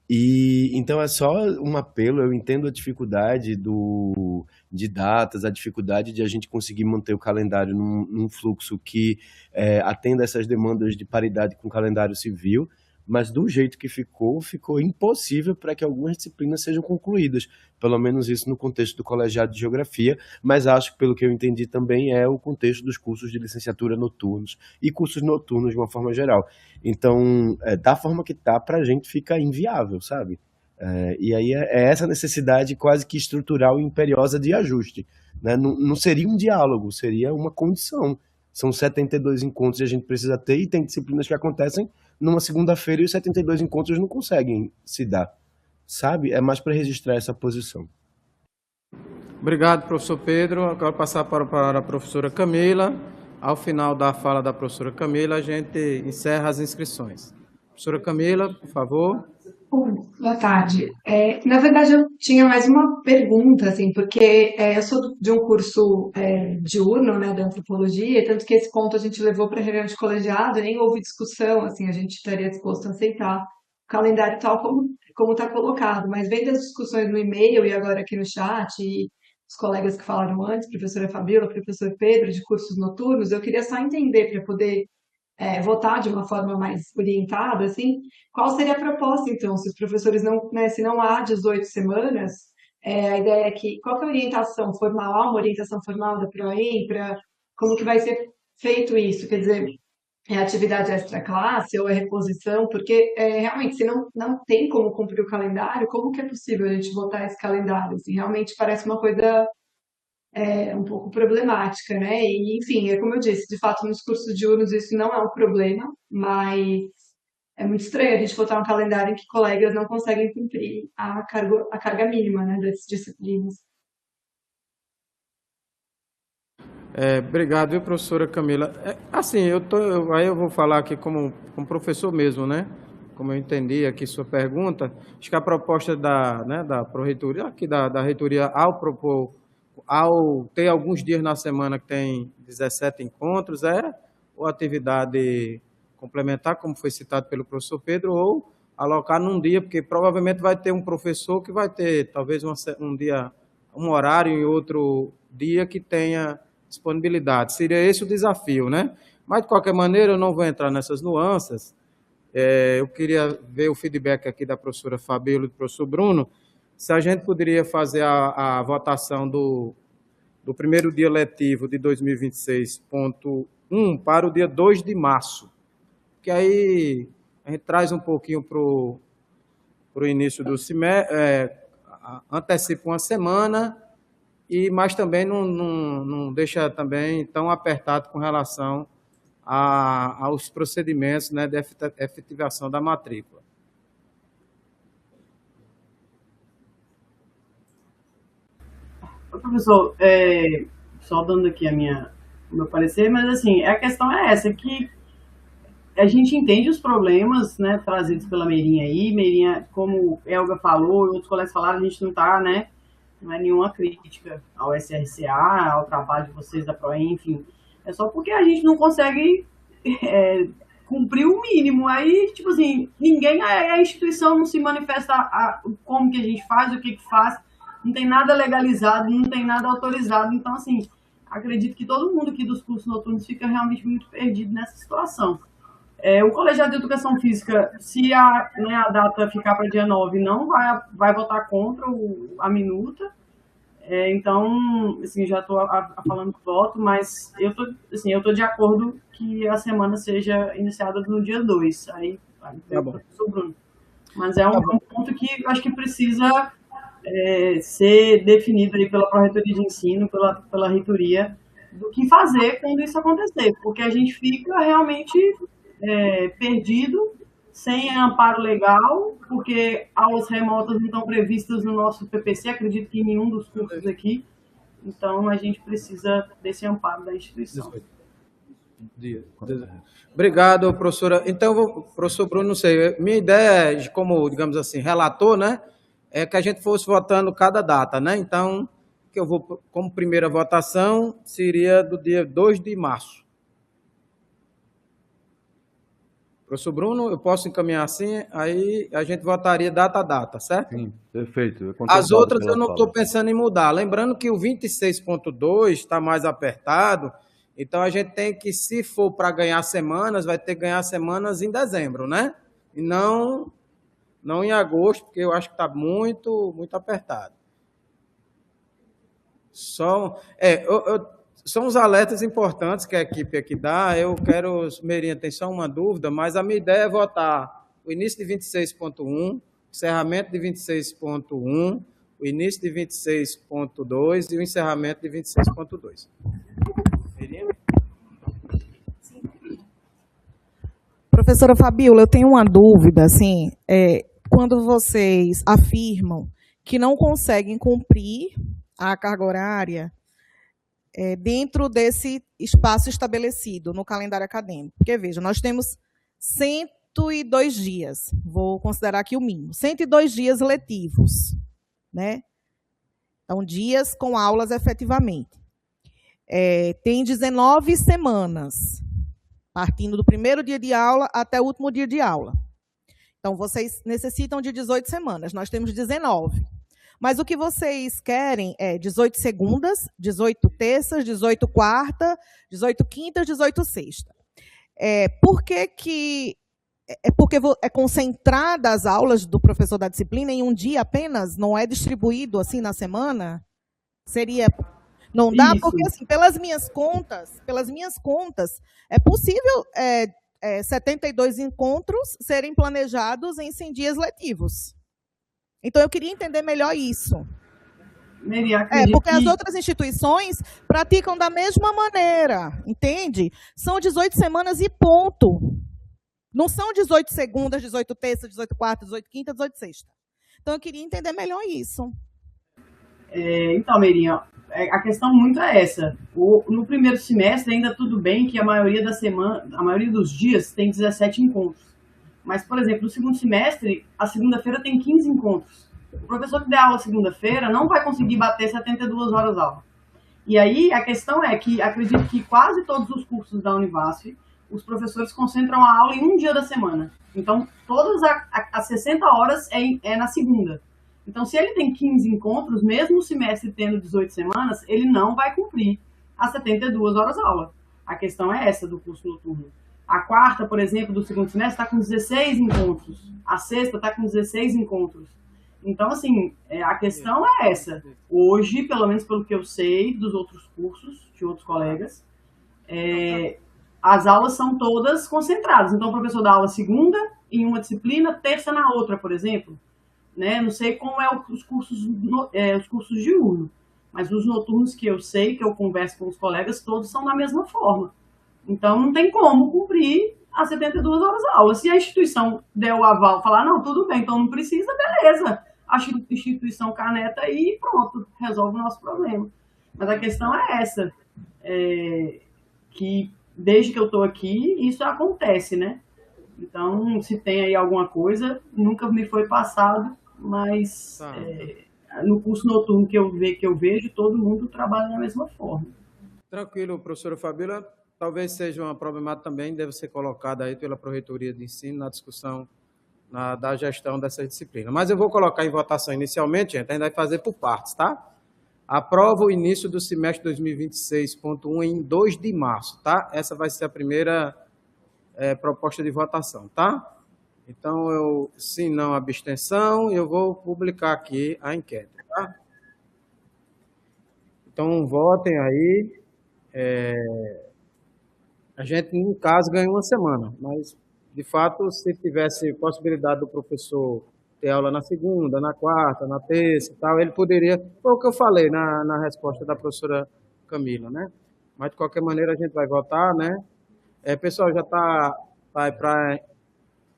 E então é só um apelo. Eu entendo a dificuldade de datas, a dificuldade de a gente conseguir manter o calendário num fluxo que atenda essas demandas de paridade com o calendário civil, mas do jeito que ficou impossível para que algumas disciplinas sejam concluídas, pelo menos isso no contexto do colegiado de geografia, mas acho que, pelo que eu entendi também, é o contexto dos cursos de licenciatura noturnos e cursos noturnos de uma forma geral. Então, da forma que está, para a gente fica inviável, sabe? E aí é essa necessidade quase que estrutural e imperiosa de ajuste, né? Não seria um diálogo, seria uma condição. São 72 encontros e a gente precisa ter, e tem disciplinas que acontecem numa segunda-feira e os 72 encontros não conseguem se dar, sabe? É mais para registrar essa posição. Obrigado, professor Pedro. Agora passar para a professora Camila. Ao final da fala da professora Camila, a gente encerra as inscrições. Professora Camila, por favor. Boa tarde. Na verdade, eu tinha mais uma pergunta, assim, porque eu sou de um curso diurno, né, da antropologia, tanto que esse ponto a gente levou para a reunião de colegiado, nem houve discussão, assim, a gente estaria disposto a aceitar o calendário tal como está colocado, mas vendo as discussões no e-mail e agora aqui no chat, e os colegas que falaram antes, professora Fabíola, professor Pedro, de cursos noturnos, eu queria só entender para poder votar de uma forma mais orientada, assim, qual seria a proposta, então, se os professores não, né, se não há 18 semanas, a ideia é que, qual que é a orientação formal, há uma orientação formal da PROEM, para como que vai ser feito isso, quer dizer, é atividade extra-classe ou é reposição, porque realmente, se não tem como cumprir o calendário, como que é possível a gente votar esse calendário? Assim, realmente parece uma coisa um pouco problemática, né? E, enfim, é como eu disse, de fato, nos cursos diurnos isso não é um problema, mas é muito estranho a gente botar um calendário em que colegas não conseguem cumprir a carga mínima, né, das disciplinas. Obrigado, viu, professora Camila? Assim, aí eu vou falar aqui como professor mesmo, né? Como eu entendi aqui sua pergunta, acho que a proposta da Pró-Reitoria, aqui da Reitoria, ao ter alguns dias na semana que tem 17 encontros, ou atividade complementar, como foi citado pelo professor Pedro, ou alocar num dia, porque provavelmente vai ter um professor que vai ter talvez um horário em outro dia que tenha disponibilidade. Seria esse o desafio, né? Mas, de qualquer maneira, eu não vou entrar nessas nuances. Eu queria ver o feedback aqui da professora Fabíola e do professor Bruno, se a gente poderia fazer a votação do primeiro dia letivo de 2026.1 para o dia 2 de março, que aí a gente traz um pouquinho para o início do semestre, antecipa uma semana, mas também não deixa também tão apertado com relação aos procedimentos, né, de efetivação da matrícula. Professor, só dando aqui o meu parecer, mas assim, a questão é essa, que a gente entende os problemas, né, trazidos pela Meirinha aí. Meirinha, como Elga falou e outros colegas falaram, a gente não está, né, não é nenhuma crítica ao SRCA, ao trabalho de vocês da PROEM, enfim, é só porque a gente não consegue cumprir o mínimo. Aí, tipo assim, a instituição não se manifesta como que a gente faz, o que faz, não tem nada legalizado, não tem nada autorizado. Então, assim, acredito que todo mundo aqui dos cursos noturnos fica realmente muito perdido nessa situação. O Colegiado de Educação Física, se a data ficar para dia 9, não vai votar contra a minuta. Então, assim, já estou falando do voto, mas eu tô de acordo que a semana seja iniciada no dia 2. Aí tá bom. Professor Bruno. Mas é um ponto que eu acho que precisa ser definido aí pela Pró-Reitoria de Ensino, pela reitoria, do que fazer quando isso acontecer, porque a gente fica realmente perdido, sem amparo legal, porque aulas remotas não estão previstas no nosso PPC, acredito que em nenhum dos cursos aqui, então a gente precisa desse amparo da instituição. dia. Obrigado, professora. Então, professor Bruno, não sei, minha ideia, como, digamos assim, relator, né, é que a gente fosse votando cada data, né? Então, que eu vou, como primeira votação, seria do dia 2 de março. Professor Bruno, eu posso encaminhar assim, aí a gente votaria data a data, certo? Sim, perfeito. As outras eu não fala. estou pensando em mudar. Lembrando que o 26.2 está mais apertado, então a gente tem que, se for para ganhar semanas, vai ter que ganhar semanas em dezembro, né? E não em agosto, porque eu acho que está muito apertado. São uns alertas importantes que a equipe aqui dá. Eu quero, Meirinha, tem só uma dúvida, mas a minha ideia é votar o início de 26.1, encerramento de 26.1, o início de 26.2 e o encerramento de 26.2. Meirinha? Professora Fabíola, eu tenho uma dúvida, assim, quando vocês afirmam que não conseguem cumprir a carga horária dentro desse espaço estabelecido no calendário acadêmico. Porque, veja, nós temos 102 dias, vou considerar aqui o mínimo, 102 dias letivos, né? Então, dias com aulas efetivamente. Tem 19 semanas, partindo do primeiro dia de aula até o último dia de aula. Então, vocês necessitam de 18 semanas, nós temos 19. Mas o que vocês querem é 18 segundas, 18 terças, 18 quarta, 18 quintas, 18 sexta. Porque é concentrada as aulas do professor da disciplina em um dia apenas? Não é distribuído assim na semana? Seria... Não dá? Isso. Porque, assim, pelas minhas contas, é possível 72 encontros serem planejados em 100 dias letivos. Então, eu queria entender melhor isso. Porque as outras instituições praticam da mesma maneira, entende? São 18 semanas e ponto. Não são 18 segundas, 18 terças, 18 quartas, 18 quintas, 18 sexta. Então, eu queria entender melhor isso. Então, Meirinha, a questão muito é essa. No primeiro semestre, ainda tudo bem que a maioria dos dias tem 17 encontros. Mas, por exemplo, no segundo semestre, a segunda-feira tem 15 encontros. O professor que der aula segunda-feira não vai conseguir bater 72 horas aula. E aí, a questão é que, acredito que quase todos os cursos da Univasf, os professores concentram a aula em um dia da semana. Então, todas as 60 horas é na segunda. Então, se ele tem 15 encontros, mesmo o semestre tendo 18 semanas, ele não vai cumprir as 72 horas aula. A questão é essa do curso noturno. A quarta, por exemplo, do segundo semestre está com 16 encontros. A sexta está com 16 encontros. Então, assim, a questão é essa. Hoje, pelo menos pelo que eu sei dos outros cursos, de outros colegas, as aulas são todas concentradas. Então, o professor dá aula segunda em uma disciplina, terça na outra, por exemplo. Né? Não sei como os cursos diurnos, mas os noturnos que eu sei, que eu converso com os colegas, todos são da mesma forma. Então, não tem como cumprir as 72 horas aula. Se a instituição der o aval, falar, não, tudo bem, então não precisa, beleza. A instituição caneta e pronto, resolve o nosso problema. Mas a questão é essa, que desde que eu estou aqui, isso acontece, né? Então, se tem aí alguma coisa, nunca me foi passado, mas no curso noturno que eu vejo, todo mundo trabalha da mesma forma. Tranquilo, professora Fabíola. Talvez seja uma problemática também, deve ser colocada aí pela Proreitoria de Ensino na discussão da gestão dessa disciplina. Mas eu vou colocar em votação inicialmente, gente, ainda vai fazer por partes, tá? Aprova o início do semestre 2026.1 em 2 de março, tá? Essa vai ser a primeira proposta de votação, tá? Então, sim, não, abstenção, eu vou publicar aqui a enquete, tá? Então, votem aí. A gente, no caso, ganha uma semana, mas, de fato, se tivesse possibilidade do professor ter aula na segunda, na quarta, na terça e tal, ele poderia... Foi o que eu falei na resposta da professora Camila, né? Mas, de qualquer maneira, a gente vai votar, né? Pessoal, já está...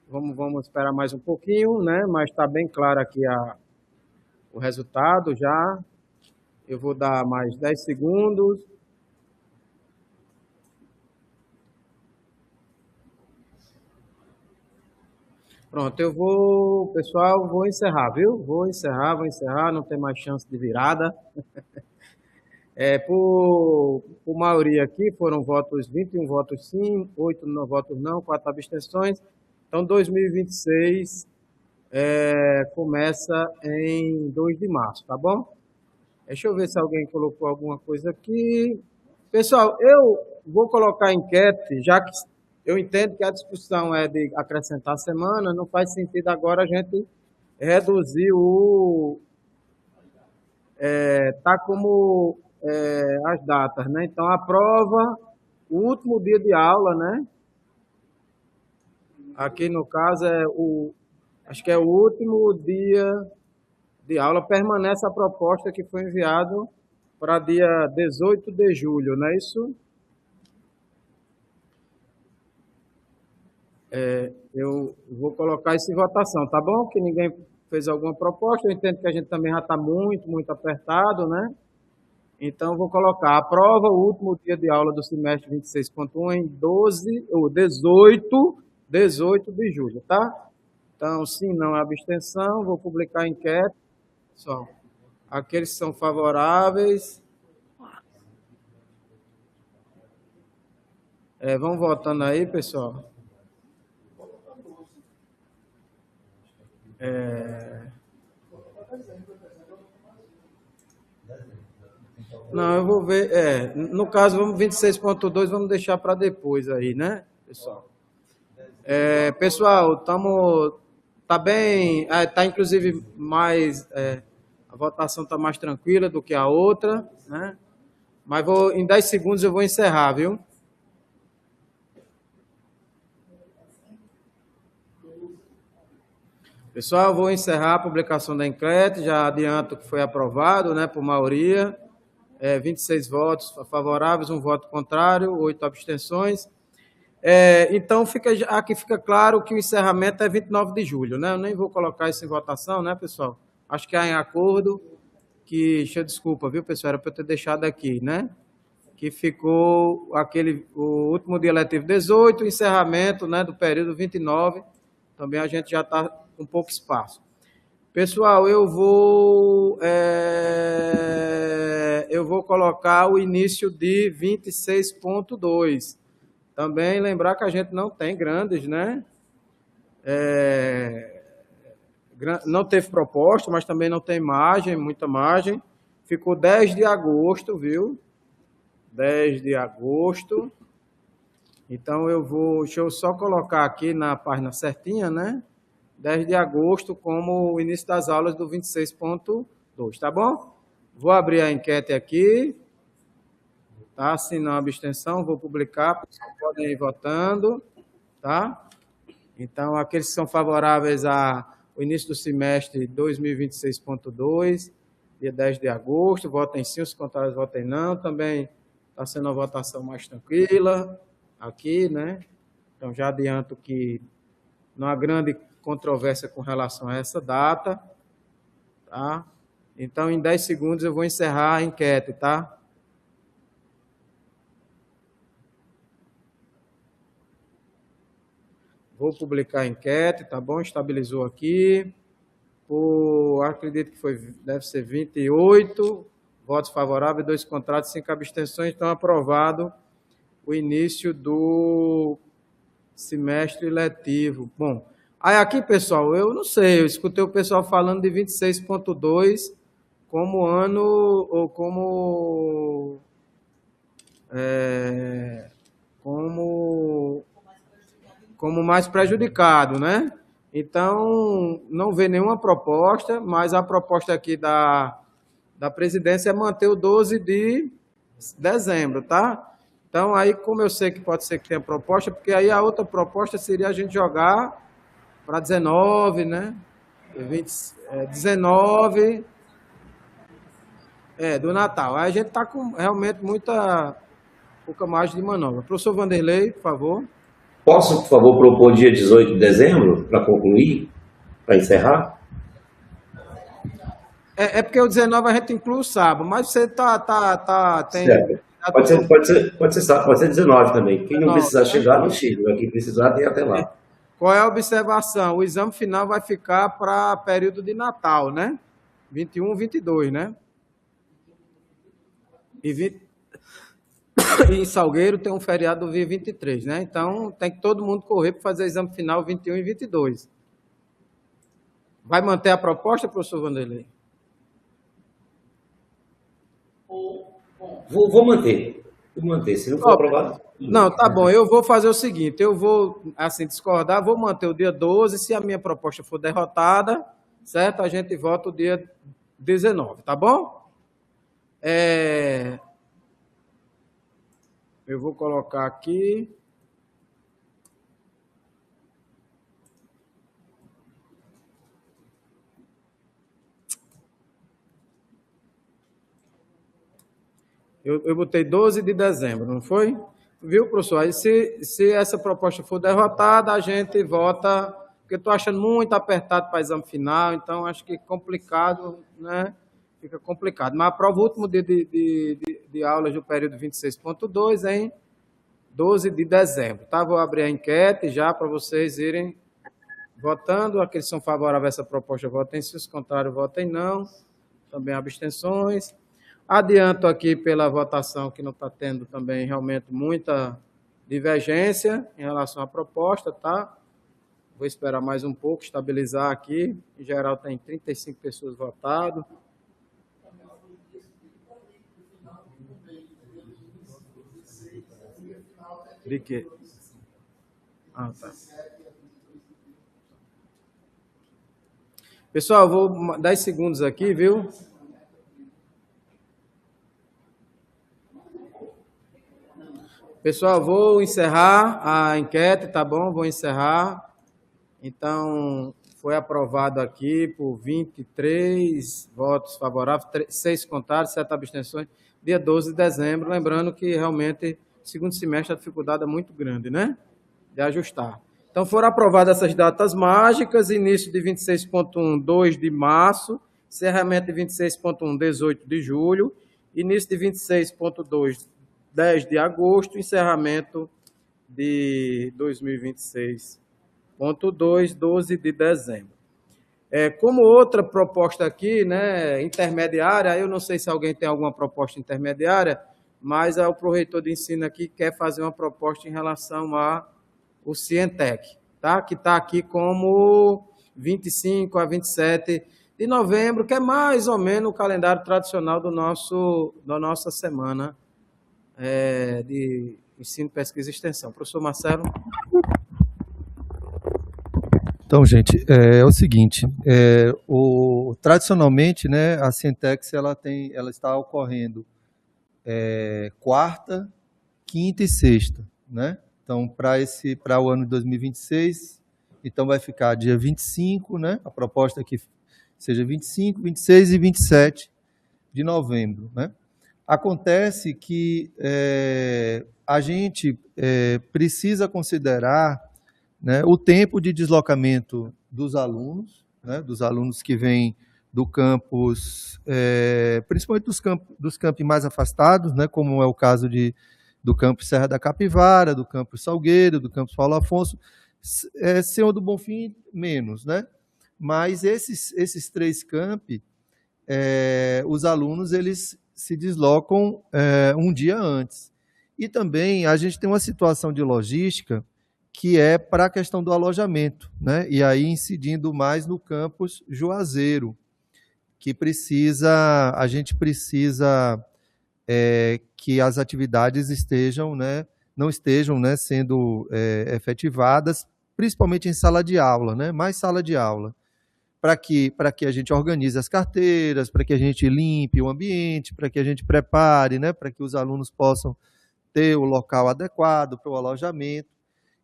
Vamos esperar mais um pouquinho, né? Mas está bem claro aqui o resultado já. Eu vou dar mais 10 segundos. Pronto, pessoal, vou encerrar, viu? Vou encerrar, não tem mais chance de virada. Por maioria aqui, foram 21 votos sim, 8 votos não, 4 abstenções. Então, 2026 começa em 2 de março, tá bom? Deixa eu ver se alguém colocou alguma coisa aqui. Pessoal, eu vou colocar enquete, já que eu entendo que a discussão é de acrescentar semana, não faz sentido agora a gente reduzir tá como as datas, né? Então, a prova, o último dia de aula, né? Aqui, no caso, acho que é o último dia de aula, permanece a proposta que foi enviado para dia 18 de julho, não é isso? Eu vou colocar isso em votação, tá bom? Que ninguém fez alguma proposta, eu entendo que a gente também já está muito apertado, né? Então, eu vou colocar a prova, o último dia de aula do semestre 26.1 em 18 de julho, tá? Então, sim, não, abstenção, vou publicar a enquete. Só, aqueles que são favoráveis, vão votando aí, pessoal. Não, eu vou ver. No caso, vamos 26.2, vamos deixar para depois aí, né, pessoal? Pessoal, tá bem, tá inclusive mais, a votação está mais tranquila do que a outra, né? Mas em 10 segundos eu vou encerrar, viu? Pessoal, vou encerrar a publicação da enquete, já adianto que foi aprovado, né, por maioria, 26 votos favoráveis, 1 voto contrário, 8 abstenções. Então, aqui fica claro que o encerramento é 29 de julho, né? Eu nem vou colocar isso em votação, né, pessoal? Acho que há em acordo desculpa, viu, pessoal? Era para eu ter deixado aqui, né? Que ficou o último dia letivo 18, o encerramento, né, do período 29, também a gente já está com pouco espaço. Pessoal, eu vou colocar o início de 26.2. Também lembrar que a gente não tem grandes, né? Não teve proposta, mas também não tem muita margem. Ficou 10 de agosto, viu? 10 de agosto. Então, deixa eu só colocar aqui na página certinha, né? 10 de agosto como o início das aulas do 26.2, tá bom? Vou abrir a enquete aqui. Tá? Se não, abstenção, vou publicar, vocês podem ir votando, tá? Então, aqueles que são favoráveis ao início do semestre 2026.2, dia 10 de agosto, votem sim, os contrários votem não, também está sendo uma votação mais tranquila aqui, né? Então, já adianto que não há grande controvérsia com relação a essa data, tá? Então, em 10 segundos eu vou encerrar a enquete, tá? Vou publicar a enquete, tá bom? Estabilizou aqui. Acredito que deve ser 28 votos favoráveis, 2 contrários, 5 abstenções. Então, aprovado o início do semestre letivo. Bom, aí aqui, pessoal, eu não sei, eu escutei o pessoal falando de 26.2 como ano, ou como mais prejudicado, né? Então, não vê nenhuma proposta, mas a proposta aqui da presidência é manter o 12 de dezembro, tá? Então, aí, como eu sei que pode ser que tenha proposta, porque aí a outra proposta seria a gente jogar para 19, né? 19 do Natal. Aí a gente está com realmente pouca margem de manobra. Professor Vanderlei, por favor. Posso, por favor, propor dia 18 de dezembro para concluir, para encerrar? Porque o 19 a gente inclui o sábado, mas você tem... Certo. Pode ser 19 também. Quem não precisar chegar, não chega. Quem precisar, tem até lá. Qual é a observação? O exame final vai ficar para período de Natal, né? 21, 22, né? E em Salgueiro tem um feriado do dia 23, né? Então, tem que todo mundo correr para fazer o exame final 21 e 22. Vai manter a proposta, professor Vanderlei? Vou manter. Vou manter. Se não for aprovado... Não, tá bom. Eu vou fazer o seguinte, eu vou, assim, discordar, vou manter o dia 12, se a minha proposta for derrotada, certo? A gente vota o dia 19, tá bom? Eu vou colocar aqui. Eu botei 12 de dezembro, não foi? Viu, professor? Aí, se essa proposta for derrotada, a gente vota, porque estou achando muito apertado para o exame final, então acho que complicado, né? Fica complicado. Mas aprova o último dia de aulas do período 26.2 em 12 de dezembro. Tá? Vou abrir a enquete já para vocês irem votando. Aqueles que são favoráveis a essa proposta, votem sim. Os contrários, votem não. Também abstenções. Adianto aqui pela votação que não está tendo também realmente muita divergência em relação à proposta, tá? Vou esperar mais um pouco, estabilizar aqui. Em geral, tem 35 pessoas votadas. De quê? Ah, tá. Pessoal, vou 10 segundos aqui, viu? Pessoal, vou encerrar a enquete, tá bom? Vou encerrar. Então, foi aprovado aqui por 23 votos favoráveis, 6 contrários, 7 abstenções, dia 12 de dezembro. Lembrando que realmente, segundo semestre, a dificuldade é muito grande, né? De ajustar. Então, foram aprovadas essas datas mágicas, início de 26.1, 2 de março, encerramento de 26.1, 18 de julho, início de 26.2, 10 de agosto, encerramento de 2026.2, 12 de dezembro. Como outra proposta aqui, né, intermediária, eu não sei se alguém tem alguma proposta intermediária, mas o proreitor de ensino aqui quer fazer uma proposta em relação ao Cientec, tá? Que está aqui como 25 a 27 de novembro, que é mais ou menos o calendário tradicional da nossa semana de ensino, pesquisa e extensão. Professor Marcelo. Então, gente, é o seguinte, tradicionalmente, né, a Cientex ela está ocorrendo quarta, quinta e sexta, né? Então, para o ano de 2026, então vai ficar dia 25, né? A proposta é que seja 25, 26 e 27 de novembro, né? Acontece que a gente precisa considerar, né, o tempo de deslocamento dos alunos, né, dos alunos que vêm do campus, principalmente dos campos mais afastados, né, como é o caso do campus Serra da Capivara, do campus Salgueiro, do campus Paulo Afonso, Senhor do Bonfim, menos, né? Mas esses 3 campi, os alunos eles se deslocam um dia antes. E também a gente tem uma situação de logística que é para a questão do alojamento, né? E aí incidindo mais no campus Juazeiro, que a gente precisa que as atividades não estejam, né, sendo efetivadas, principalmente em sala de aula, né? Mais sala de aula, para que a gente organize as carteiras, para que a gente limpe o ambiente, para que a gente prepare, né, para que os alunos possam ter o local adequado para o alojamento.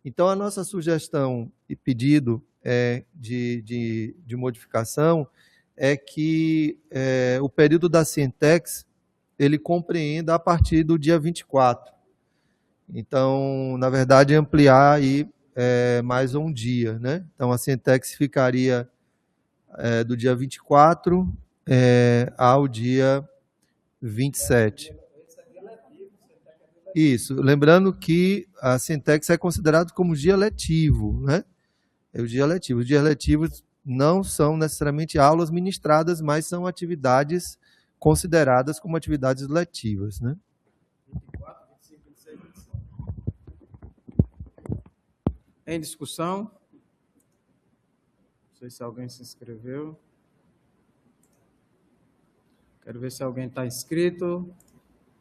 Então, a nossa sugestão e pedido de modificação é que o período da Cientex ele compreenda a partir do dia 24. Então, na verdade, ampliar aí mais um dia, né? Então, a Cientex ficaria do dia 24 ao dia 27. Isso, lembrando que a Cientex é considerado como dia letivo, né? Os dias letivos. Os dias letivos não são necessariamente aulas ministradas, mas são atividades consideradas como atividades letivas, né? 24, 25, 26, 27. Em discussão? Não sei se alguém se inscreveu. Quero ver se alguém está inscrito.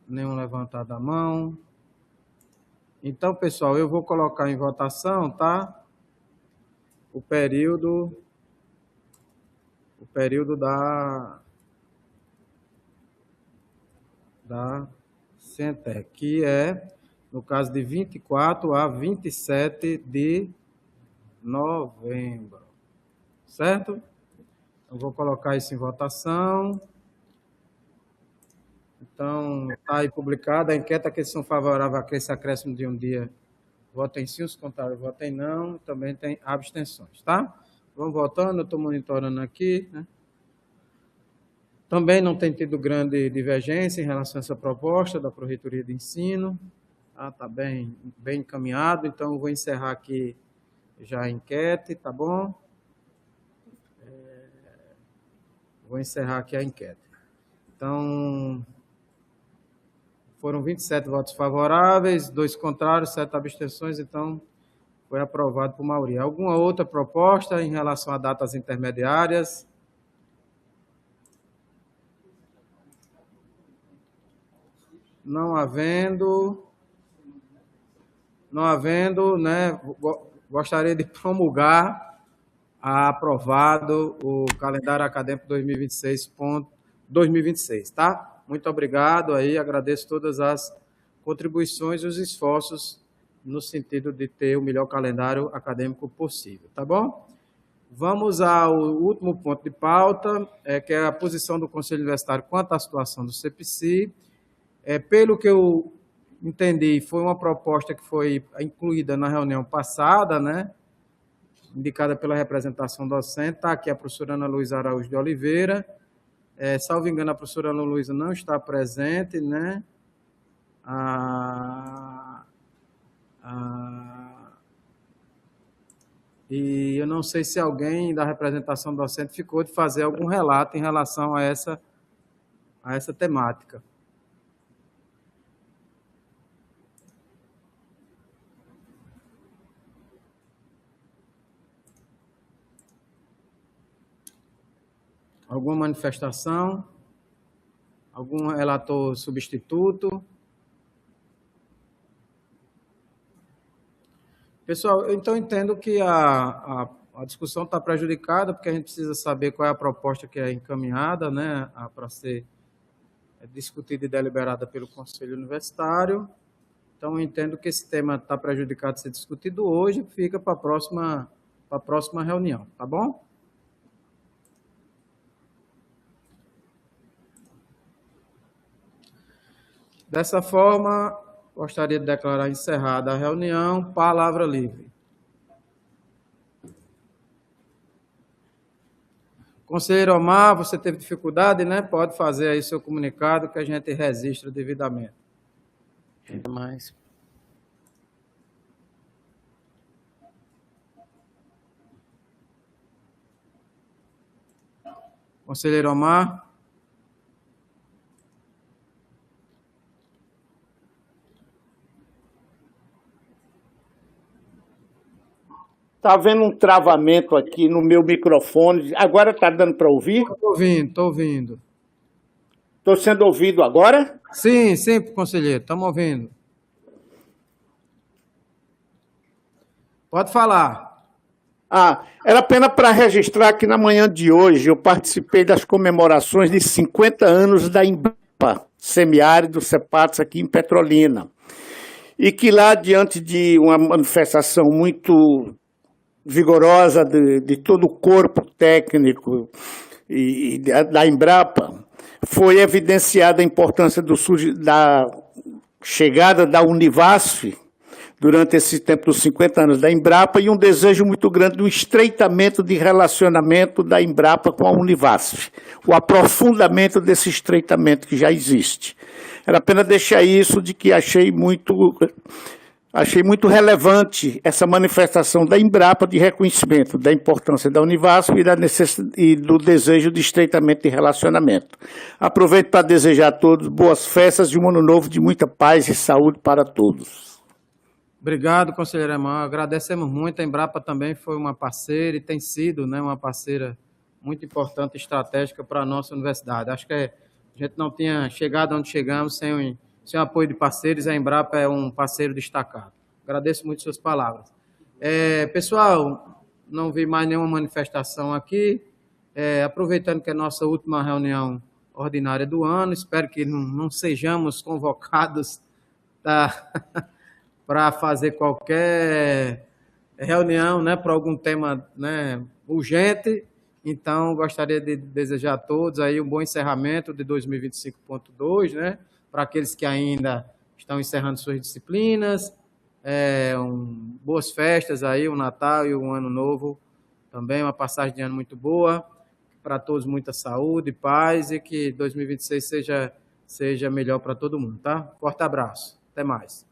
Nenhum levantado a mão. Então, pessoal, eu vou colocar em votação, tá? O período da Centec, que é, no caso, de 24 a 27 de novembro. Certo? Eu vou colocar isso em votação. Então, está aí publicada a enquete. Aqueles que são favoráveis a esse acréscimo de um dia, votem sim, os contrários votem não. Também tem abstenções, tá? Vamos votando, eu estou monitorando aqui, né? Também não tem tido grande divergência em relação a essa proposta da Pró-Reitoria de Ensino. Tá bem encaminhado, então eu vou encerrar aqui já a enquete, tá bom? Vou encerrar aqui a enquete. Então, foram 27 votos favoráveis, 2 contrários, 7 abstenções, então foi aprovado por maioria. Alguma outra proposta em relação a datas intermediárias? Não havendo, né, gostaria de promulgar aprovado o calendário acadêmico 2026, tá? Muito obrigado aí, agradeço todas as contribuições e os esforços no sentido de ter o melhor calendário acadêmico possível, tá bom? Vamos ao último ponto de pauta, que é a posição do Conselho Universitário quanto à situação do CEPSI. Pelo que eu entendi, foi uma proposta que foi incluída na reunião passada, né? Indicada pela representação docente. Está aqui a professora Ana Luísa Araújo de Oliveira. Salvo engano, a professora Ana Luísa não está presente, né? E eu não sei se alguém da representação docente ficou de fazer algum relato em relação a essa temática. Alguma manifestação? Algum relator substituto? Pessoal, eu então entendo que a discussão está prejudicada, porque a gente precisa saber qual é a proposta que é encaminhada, né, para ser discutida e deliberada pelo Conselho Universitário. Então, eu entendo que esse tema está prejudicado de ser discutido hoje, fica para a próxima reunião, tá bom? Dessa forma, gostaria de declarar encerrada a reunião. Palavra livre. Conselheiro Omar, você teve dificuldade, né? Pode fazer aí seu comunicado que a gente registra devidamente. Ainda mais. Conselheiro Omar. Está havendo um travamento aqui no meu microfone. Agora está dando para ouvir? Estou ouvindo. Estou sendo ouvido agora? Sim, conselheiro, estamos ouvindo. Pode falar. Era apenas para registrar que na manhã de hoje eu participei das comemorações de 50 anos da Embrapa, semiárido Cepatos aqui em Petrolina. E que lá, diante de uma manifestação muito vigorosa de todo o corpo técnico e da Embrapa, foi evidenciada a importância da chegada da Univasf durante esse tempo dos 50 anos da Embrapa e um desejo muito grande do estreitamento de relacionamento da Embrapa com a Univasf, o aprofundamento desse estreitamento que já existe. Era apenas deixar isso de que achei muito Achei muito relevante essa manifestação da Embrapa de reconhecimento da importância da Univasf e do desejo de estreitamento de relacionamento. Aproveito para desejar a todos boas festas e um ano novo de muita paz e saúde para todos. Obrigado, conselheiro Emmanuel. Agradecemos muito. A Embrapa também foi uma parceira e tem sido, né, uma parceira muito importante e estratégica para a nossa universidade. Acho que a gente não tinha chegado onde chegamos sem o apoio de parceiros. A Embrapa é um parceiro destacado. Agradeço muito suas palavras. Pessoal, não vi mais nenhuma manifestação aqui. Aproveitando que é a nossa última reunião ordinária do ano, espero que não sejamos convocados para fazer qualquer reunião, né, para algum tema, né, urgente. Então, gostaria de desejar a todos aí um bom encerramento de 2025.2, né, para aqueles que ainda estão encerrando suas disciplinas, boas festas aí, um Natal e um Ano Novo, também uma passagem de ano muito boa, para todos muita saúde, paz e que 2026 seja melhor para todo mundo, tá? Forte abraço, até mais.